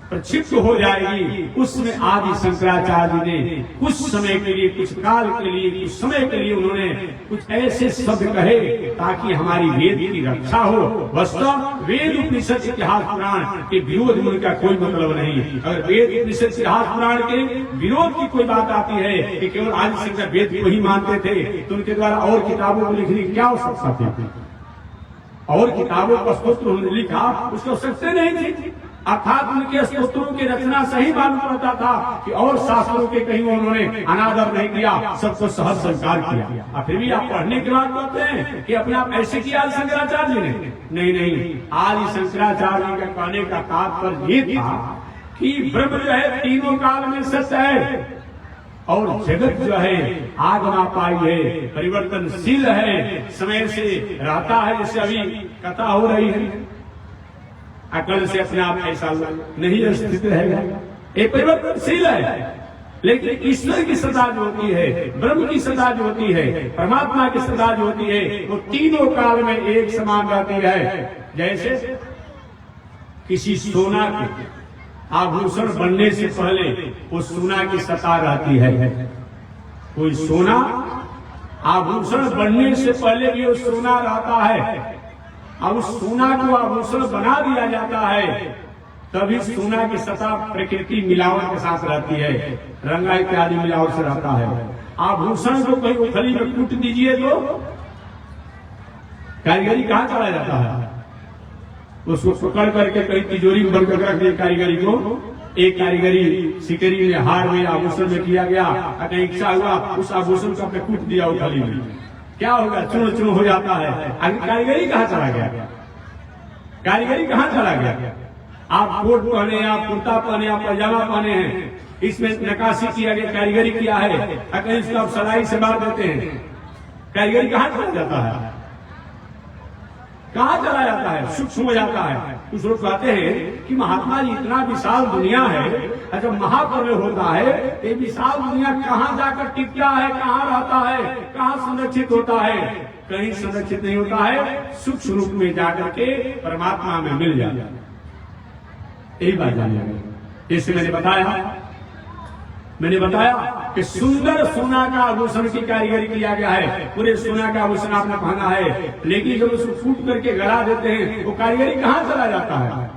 प्रक्षिप्त हो जाएगी। उसमें आदि शंकराचार्य ने कुछ समय के लिए, कुछ काल के लिए, कुछ समय के लिए उन्होंने कुछ ऐसे शब्द कहे ताकि हमारी वेद की रक्षा हो। वस्तुतः वेद, उपनिषद, इतिहास, पुराण के विरोध में उनका कोई मतलब नहीं। अगर वेद, उपनिषद, इतिहास, पुराण के विरोध की कोई बात आती है कि केवल आदि शंकर वेद को ही मानते थे, तो उनके द्वारा और किताबों को लिखने की क्या आवश्यकता थी? और किताबों का स्तोत्र उन्होंने लिखा, उसको सकते नहीं थे। अर्थात उनके स्तोत्रों की रचना से ही मालूम पड़ता था कि और शास्त्रों के कहीं उन्होंने अनादर नहीं किया, सबको सहज स्वीकार किया। और फिर भी आप पढ़ने के बाद कहते हैं कि अपने आप ऐसे किया आदि शंकराचार्य जी ने। नहीं, आदि शंकराचार्य जी का कहने का तात्पर्य ये था कि ब्रह्म जो है तीनों काल में सत्य है और जगत जो है आगमा पाई है, परिवर्तनशील है, समय से रहता है। जैसे अभी कथा हो रही है, अकल से अपने आप ऐसा नहीं स्थित रहेगा, ये परिवर्तनशील है। लेकिन ईश्वर की सत्ता जो होती है, ब्रह्म की सत्ता जो होती है, परमात्मा की सत्ता जो होती है, वो तीनों काल में एक समान रहती है। जैसे किसी सोना के आभूषण बनने से पहले वो सोना की सत्ता रहती है। कोई सोना आभूषण बनने से पहले भी वो सोना रहता है। अब उस सोना को आभूषण बना दिया जाता है, तभी सोना की सतह प्रकृति मिलावट के साथ रहती है, रंगा इत्यादि मिलावट से रहता है। आभूषण को कहीं उथली में कूट दीजिए तो कारीगरी कहाँ चला जाता है? उसको पकड़ करके कहीं तिजोरी में बंद कर रख दिया कारीगरी को। एक कारीगरी सिकरी में, हार में, आभूषण में किया गया, कहीं इच्छा हुआ उस आभूषण को अपने कूट दिया उथली में, क्या होगा? चूर्ण चूर्ण हो जाता है। अगर कारीगरी कहाँ चला गया? कारीगरी कहाँ चला गया? आप कोट पहने, आप कुर्ता पहने, आप पैजामा पहने हैं, इसमें नक्काशी किया गया, कारीगरी किया है, कहीं इसको आप सलाई से बांध देते हैं, कारीगरी कहाँ चला जाता है? कहाँ चला जाता है? सूक्ष्म हो जाता है। कुछ लोग कहते हैं कि महात्मा जी इतना विशाल दुनिया है, जब महापर्व होता है ये विशाल दुनिया कहाँ जाकर टिकता है, कहाँ रहता है, कहाँ संरक्षित होता है? कहीं संरक्षित नहीं होता है, सूक्ष्म रूप में जाकर के परमात्मा में मिल जाता है। यही बात जानिए। जैसे मैंने बताया कि सुंदर सोना का आभूषण की कारीगरी किया गया है, पूरे सोना का आभूषण आपने पहना है, लेकिन जब उसको फूट करके गला देते हैं वो कारीगरी कहाँ चला जाता है?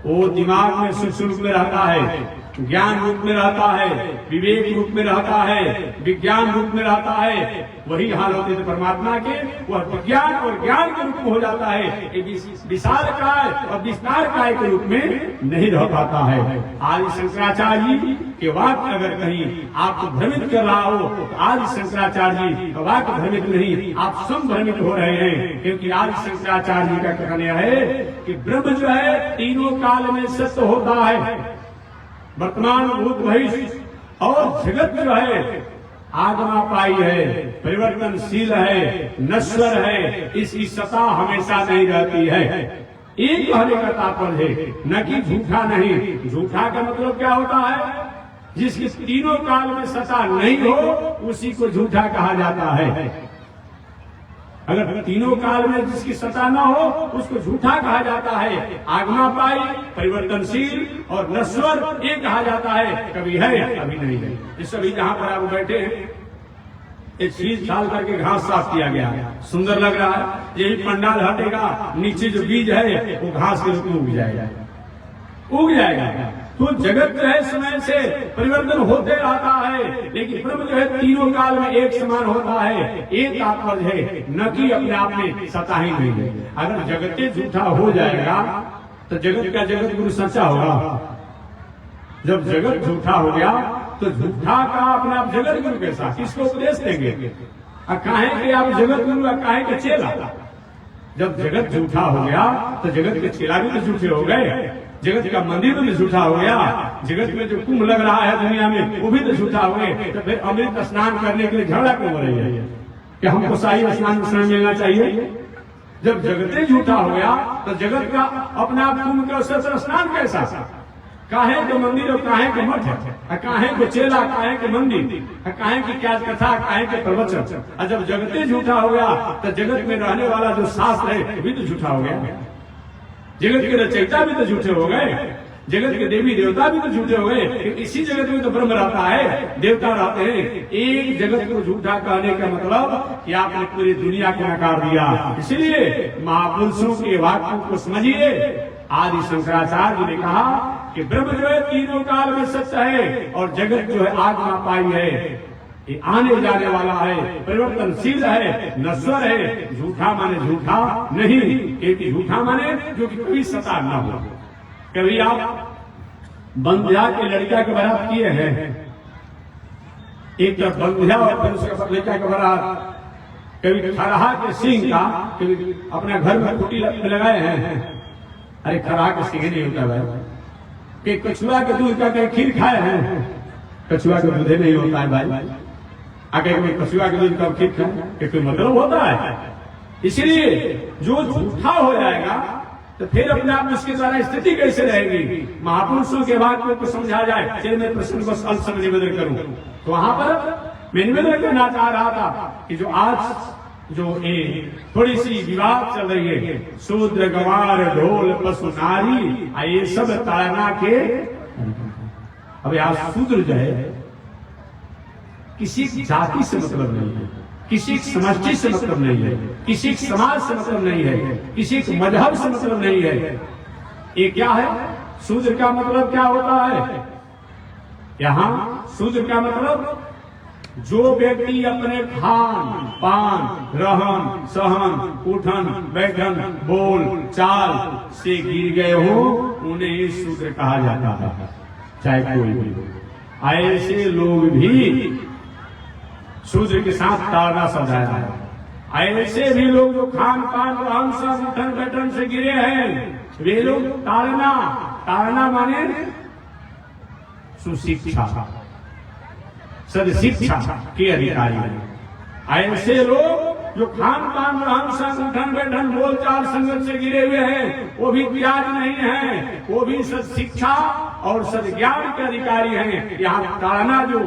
वो दिमाग में सूक्ष्म रूप में रहता है। ज्ञान रूप में रहता है, विवेक रूप में रहता है, विज्ञान रूप में रहता है, वही हाल होते थे परमात्मा के। वह विज्ञान और ज्ञान के रूप में हो जाता है, विशाल काय और विस्तार काय के रूप में नहीं रह पाता है। आदि शंकराचार्य जी के वाक्य अगर कहीं आपको भ्रमित कर रहा हो तो आदि शंकराचार्य जी का वाक्य भ्रमित नहीं, आप स्वयं भ्रमित हो रहे हैं। क्योंकि आदि शंकराचार्य जी का कहना है कि ब्रह्म जो है तीनों काल में सत्य होता है, वर्तमान भूत भविष्य, और जगत जो है आगमापाई है, परिवर्तनशील है, नश्वर है, इसकी सत्ता हमेशा नहीं रहती है। एक कहने का तात्पर्य है, न कि झूठा नहीं। झूठा का मतलब क्या होता है? जिसकी तीनों काल में सत्ता नहीं हो उसी को झूठा कहा जाता है। अगर तीनों काल में जिसकी सत्ता न हो उसको झूठा कहा जाता है। आगमापाई, परिवर्तनशील और नश्वर ये कहा जाता है, कभी है कभी नहीं है। इस अभी जहां पर आप बैठे हैं एक चीज डाल करके घास साफ किया गया, सुंदर लग रहा है। यही पंडाल हटेगा, नीचे जो बीज है वो घास के रूप में उग जाएगा, उग जाएगा। तो जगत जो है समय से परिवर्तन होते रहता है, लेकिन ब्रह्म जो है तीनों काल में एक समान होता है। एक तात्पर्य है, न कि अपने आप में सत्ता ही नहीं है। अगर जगते झूठा हो जाएगा तो जगत का जगत गुरु सच्चा होगा। जब जगत झूठा हो गया तो झूठा का अपने आप जगत गुरु के साथ किसको उपदेश देंगे? काहे के आप जगत गुरु, काहे के चेला? जब जगत झूठा हो गया तो जगत के चेला भी तो झूठे हो गए, जगत का मंदिर भी झूठा हो गया, जगत में जो कुंभ लग रहा है दुनिया में वो भी तो झूठा हो गए। तो फिर अमृत स्नान करने के लिए झगड़ा क्यों हो रही है कि हमको शाही स्नान मिलना चाहिए? जब जगते झूठा हो गया तो जगत का अपने आप कुंभ के अवसर पर स्नान कैसा? काहे के मंदिर और काहे के मठ है, काहे को चेला, काहे के मंदिर, काहे की क्या कथा, काहे के प्रवचन। और जब जगते झूठा हो गया तो जगत में रहने वाला जो शास्त्र है वो भी तो झूठा हो गया। जगत के रचयिता भी तो झूठे हो गए, जगत के देवी देवता भी तो झूठे हो गए। इसी जगत में तो ब्रह्म रहता है, देवता रहते हैं। एक जगत को झूठा कहने का मतलब कि आपने पूरी दुनिया को नकार दिया। इसलिए महापुरुषों के वाक्यों को समझिए। आदि शंकराचार्य जी ने कहा कि ब्रह्म जो है तीनों काल में सत्य है और जगत जो है आगमापाई है, ये आने जाने वाला है, परिवर्तनशील है, नश्वर है। झूठा माने झूठा नहीं, एक झूठा माने जो कि कोई सत्ता न हो। कभी आप बंध्या के लड़का के बारात किए हैं? एक तरफ बंध्या और फिर उसके लड़का के बारात। कभी खरहा के सिंह का कभी अपने घर में कुटी लगाए हैं? अरे खरहा के सिंह नहीं होता भाई। कि कछुआ के दूध का कहीं खीर खाए हैं? कछुआ के दूध नहीं होता है भाई। आगे कोई कछुआ के दूध का खीर खाए कोई मतलब होता है? इसलिए जो झूठा हो जाएगा तो फिर अपने आप उसके द्वारा स्थिति कैसे रहेगी? महापुरुषों के वाक्यों को समझा जाए। चलिए मैं प्रश्न को अल्प समय निवेदन करूं तो वहां पर मैं निवेदन करना चाह रहा था कि जो आज जो थोड़ी सी विवाद चल रही है, शूद्र गंवार ढोल पशु नारी, ये सब ताड़ना के। अब आज शूद्र जो है किसी जाति से मतलब नहीं है, किसी समष्टि से मतलब नहीं है, किसी समाज से मतलब नहीं है, किसी मजहब से मतलब नहीं है। ये क्या है? शूद्र का मतलब क्या होता है? यहाँ शूद्र का मतलब जो व्यक्ति अपने खान पान, रहन सहन, उठन बैठन, बोल चाल से गिर गए हो उन्हें शूद्र कहा जाता है, चाहे कोई भी हो। ऐसे लोग भी शूद्र के साथ ताड़ना सजाया है। ऐसे भी लोग जो खान पान, रहन सहन, उठन बैठन से गिरे हैं, वे लोग ताड़ना माने सुशिक्षा, सदशिक्षा के अधिकारी हैं। ऐसे लोग जो खान पान, रहन सहन, उठन बैठन, बोल चाल संगत से गिरे हुए हैं, वो भी त्याग नहीं है, वो भी सदशिक्षा और सदज्ञान के अधिकारी हैं। यहाँ ताड़ना जो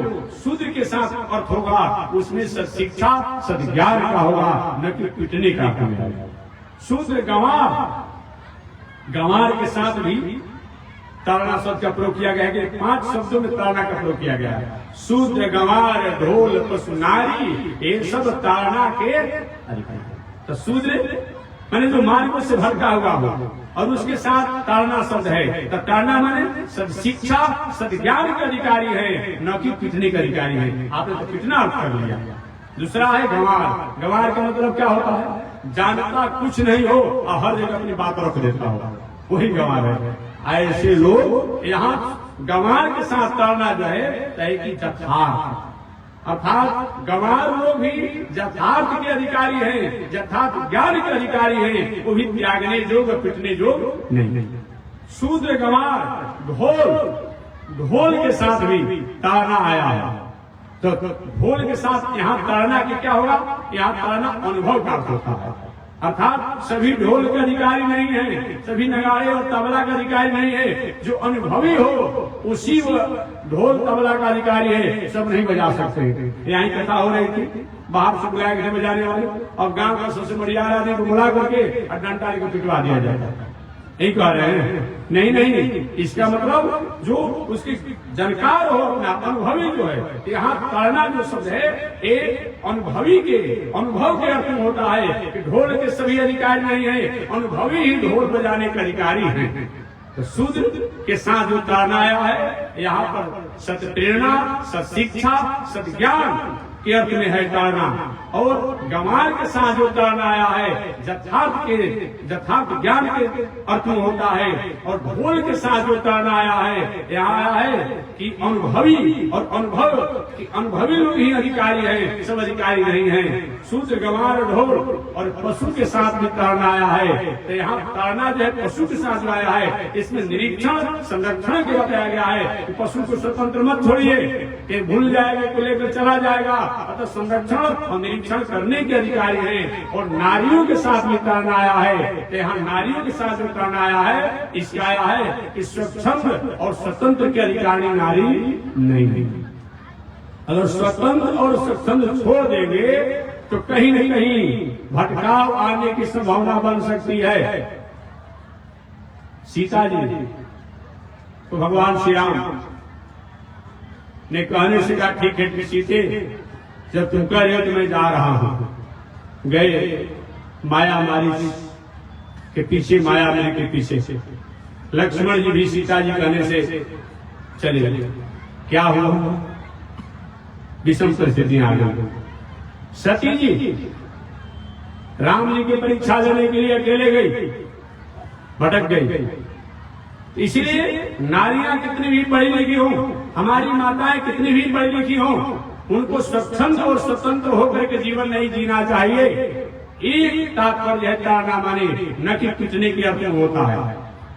शूद्र के साथ अर्थ होगा उसमें सदशिक्षा सदज्ञान का होगा, न कि पिटने का होगा। शूद्र गंवार के साथ भी ताड़ना शब्द का प्रयोग किया गया है कि 5 शब्दों में ताड़ना का प्रयोग किया गया है। शूद्र गंवार ढोल पशु नारी, ये सब ताड़ना के अधिकारी। तो शूद्र मैंने जो मार्ग से भटका हुआ हो, और उसके साथ ताड़ना शब्द है, तो ताड़ना माने सद शिक्षा सद ज्ञान के अधिकारी है, न कि पिटने के अधिकारी है। आपने तो पिटना अर्थ कर लिया। दूसरा है गंवार। गंवार का मतलब क्या होता है? जानता कुछ नहीं हो और हर जगह अपनी बात रख देता हो, वही गंवार है। ऐसे लोग यहाँ गंवार के साथ ताड़ना जो है तय की यथार्थ, अर्थात गंवार लोग भी यथार्थ के अधिकारी हैं, यथार्थ ज्ञान के अधिकारी हैं, वो भी त्यागने जोग पिटने जोग नहीं। शूद्र गंवार ढोल के साथ भी ताड़ना आया है। तो ढोल के साथ यहाँ ताड़ना के क्या होगा? यहाँ ताड़ना अनुभव प्राप्त होता है, अर्थात सभी ढोल के अधिकारी नहीं है, सभी नगाड़े और तबला का अधिकारी नहीं है। जो अनुभवी हो उसी वो ढोल तबला का अधिकारी है, सब नहीं बजा सकते। यहाँ कथा हो रही थी, बाहर से बुलाया गए बजाने वाले, और गांव का सबसे बढ़िया आदमी को बुला करके और डंडा को पिटवा दिया जाता है। यही कह रहे हैं? नहीं, इसका मतलब जो उसकी जानकार हो, अपना अनुभवी जो है। यहाँ ताड़ना जो शब्द है एक अनुभवी के अनुभव के अर्थ में होता है कि ढोल के सभी अधिकारी नहीं है, अनुभवी ही ढोल बजाने के अधिकारी हैं। तो शूद्र के साथ जो ताड़ना आया है, यहाँ पर सत प्रेरणा, सत शिक्षा, सत ज्ञान के अर्थ में है ताड़ना, और गंवार के साथ जो ताड़ना आया है यथार्थ ज्ञान के अर्थ में होता है। और ढोल के साथ जो ताड़ना आया है, यहाँ आया है कि अनुभवी, और अनुभवी लोग ही अधिकारी हैं, सब अधिकारी नहीं हैं। शूद्र गंवार ढोल और पशु के साथ भी ताड़ना आया है। तो यहाँ ताड़ना जो है पशु के साथ जो आया है, इसमें निरीक्षण संरक्षण के बताया गया है कि पशु को स्वतंत्र मत छोड़िए कि भूल जाएगा को लेकर चला जाएगा, अतः संरक्षण और निरीक्षण करने के अधिकारी हैं। और नारियों के साथ भी ताड़ना आया है, तो यहाँ नारियों के साथ जो ताड़ना आया है, इसका आया है कि स्वतंत्र और स्वतंत्र के अधिकारी नारी नहीं। अगर स्वतंत्र और स्वतंत्र छोड़ देंगे तो कहीं न कहीं भटकाव आने की संभावना बन सकती है। सीता जी तो भगवान श्री राम ने कहने से कहा, ठीक है सीते, जब तुम कह रहे हो तो मैं जा रहा हूं। गए माया मारी के पीछे, माया मेरे के पीछे से। लक्ष्मण जी भी सीता जी कहने से चले गए। क्या हुआ? विषम परिस्थितियां आ गई। सती जी राम जी की परीक्षा लेने के लिए अकेले गई, भटक गई। इसलिए नारियां कितनी भी पढ़ी लिखी हो, हमारी माताएं कितनी भी पढ़ी लिखी हो, उनको स्वच्छंद और स्वतंत्र होकर के जीवन नहीं जीना चाहिए। एक तात्पर्य है ताड़ना माने, न कि पिटने की अर्थ होता है।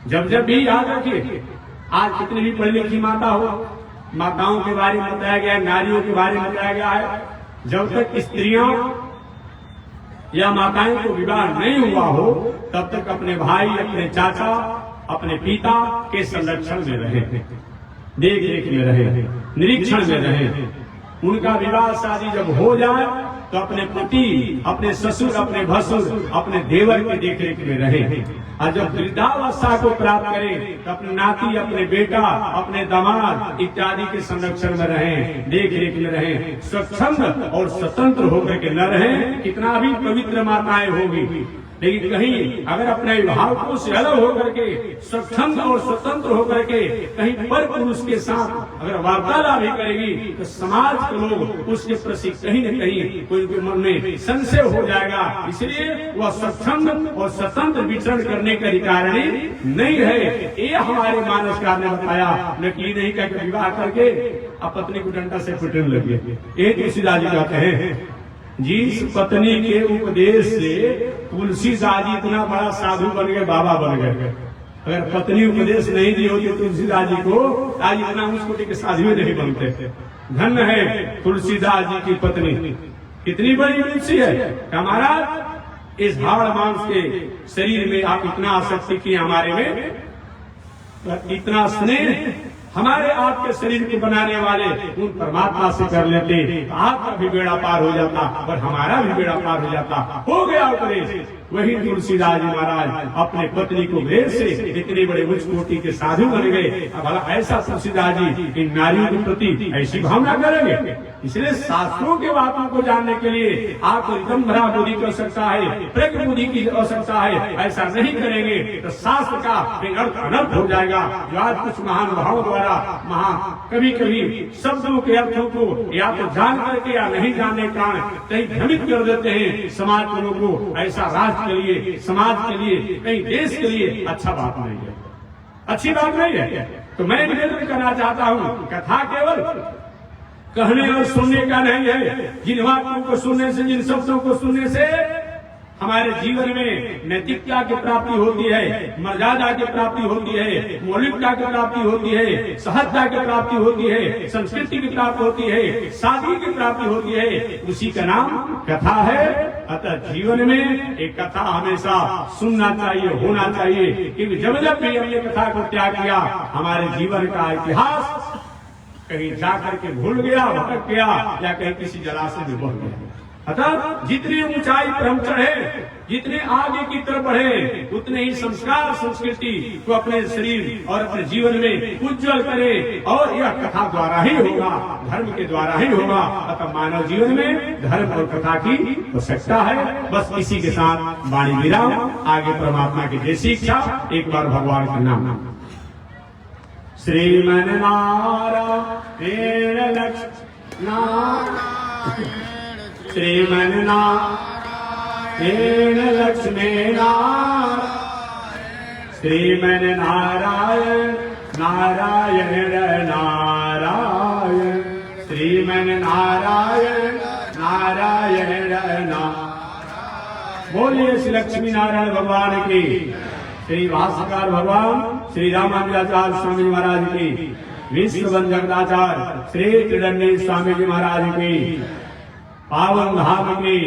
जब भी याद रखिए, आज कितनी भी पढ़ी लिखी माता हो, माताओं के बारे में बताया गया है, नारियों के बारे में बताया गया है। जब तक स्त्रियां या माताएं को विवाह नहीं हुआ हो, तब तक अपने भाई, अपने चाचा, अपने पिता के संरक्षण में रहे, देख रेख में रहे, निरीक्षण में रहे। उनका विवाह शादी जब हो जाए तो अपने पति, अपने ससुर, अपने भसुर, अपने देवर के देख रेख में रहे। और जब वृद्धावस्था को प्राप्त करें तो अपने नाती, अपने बेटा, अपने दामाद इत्यादि के संरक्षण में रहें, देख रेख में रहें। स्वच्छंद और स्वतंत्र होकर के न रहें। कितना भी पवित्र माताएं होगी, लेकिन कहीं अगर अपने अभिभावकों से अलग होकर के स्वच्छंद और स्वतंत्र होकर के कहीं पर पुरुष के साथ अगर वार्तालाप भी करेगी तो समाज के लोग उसके प्रति कहीं न कहीं कोई उनके मन में संशय हो जाएगा। इसलिए वह स्वच्छंद और स्वतंत्र विचरण करने का अधिकारी नहीं है। ये हमारे मानसकार ने बताया, न कि नहीं कहकर विवाह करके अब पत्नी को डंडा से पिटने लगे। ये तुलसीदास जी कहते हैं, जिस पत्नी के उपदेश से तुलसीदास जी इतना बड़ा साधु बन गए, बाबा बन गए। अगर पत्नी उपदेश नहीं दी होती तुलसीदास जी को, आज इतना उसको के साधु नहीं बनते। धन्य है तुलसीदास जी की पत्नी, कितनी बड़ी तुलसी है। हमारा इस हाड़ मांस के शरीर में आप इतना आसक्ति किए, हमारे में इतना स्नेह हमारे आपके शरीर को बनाने वाले उन परमात्मा से कर लेते, आपका भी बेड़ा पार हो जाता और हमारा भी बेड़ा पार हो जाता। हो गया उपदेश। वही तुलसीदास जी महाराज अपने पत्नी को भेद से इतने बड़े उच्च कोटि के साधु बन गए। अब भला ऐसा तुलसीदास जी इन नारियों के प्रति ऐसी भावना करेंगे? इसलिए शास्त्रों के बातों को जानने के लिए आपको एकदम भरा बुद्धि की आवश्यकता है, प्रज्ञ बुद्धि की आवश्यकता है। ऐसा नहीं करेंगे तो शास्त्र का अर्थ अनर्थ हो जाएगा। जो आज कुछ महान भावों द्वारा कभी कभी शब्दों के अर्थों को या तो जान करके या नहीं जानने के कारण कहीं भ्रमित कर देते हैं समाज के लोगों को। ऐसा राष्ट्र के लिए, समाज के लिए, कहीं देश के लिए अच्छा बात नहीं है, अच्छी बात नहीं है। तो मैं निवेदन करना चाहता हूँ, कथा केवल कहने और सुनने का नहीं है। जिन बातों को सुनने से, जिन शब्दों को सुनने से हमारे जीवन में नैतिकता की प्राप्ति होती है, मर्यादा की प्राप्ति होती है, मौलिकता की प्राप्ति होती है, सहजता की प्राप्ति होती है, संस्कृति की प्राप्ति होती है, सादगी की प्राप्ति होती है, उसी का नाम कथा है। अतः जीवन में एक कथा हमेशा सुनना चाहिए, होना चाहिए। क्योंकि जब जब भी हमने कथा को त्याग किया, हमारे जीवन का इतिहास कहीं जाकर के भूल गया, भटक गया, या कहीं किसी जलाशय में बह गया। अतः जितनी ऊंचाई पर हम चढ़े, जितने आगे की तरफ बढ़े, उतने ही संस्कार संस्कृति को अपने शरीर और अपने जीवन में उज्जवल करे। और यह कथा द्वारा ही होगा, धर्म के द्वारा ही होगा। अतः मानव जीवन में धर्म और कथा की आवश्यकता है। बस इसी के साथ वाणी विराम। आगे परमात्मा की जैसी इच्छा, एक बार भगवान का नाम। श्रीमन नारायण श्रीमन नारायण लक्ष्मी नारायण, श्रीमन नारायण नारायण नारायण, श्रीमन नारायण नारायण नारायण। बोलिए श्री लक्ष्मी नारायण भगवान की, श्री भाष्यकार भगवान श्री रामानुजाचार्य स्वामी जी महाराज की, विश्व जगदाचार्य श्री त्रिदंडी स्वामी जी महाराज की, पावन धाम की,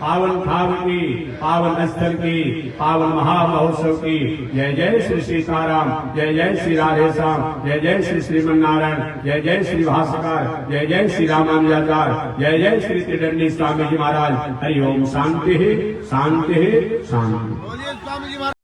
पावन धाम की, पावन स्थल की, पावन महामहोत्सव की जय जय श्री सीताराम, जय जय श्री राधेश्याम, जय जय श्री श्रीमन नारायण, जय जय श्री भाष्यकार, जय जय श्री रामानुजाचार्य, जय जय श्री त्रिदंडी स्वामी जी महाराज। हरि ओम। शांति शांति शांति।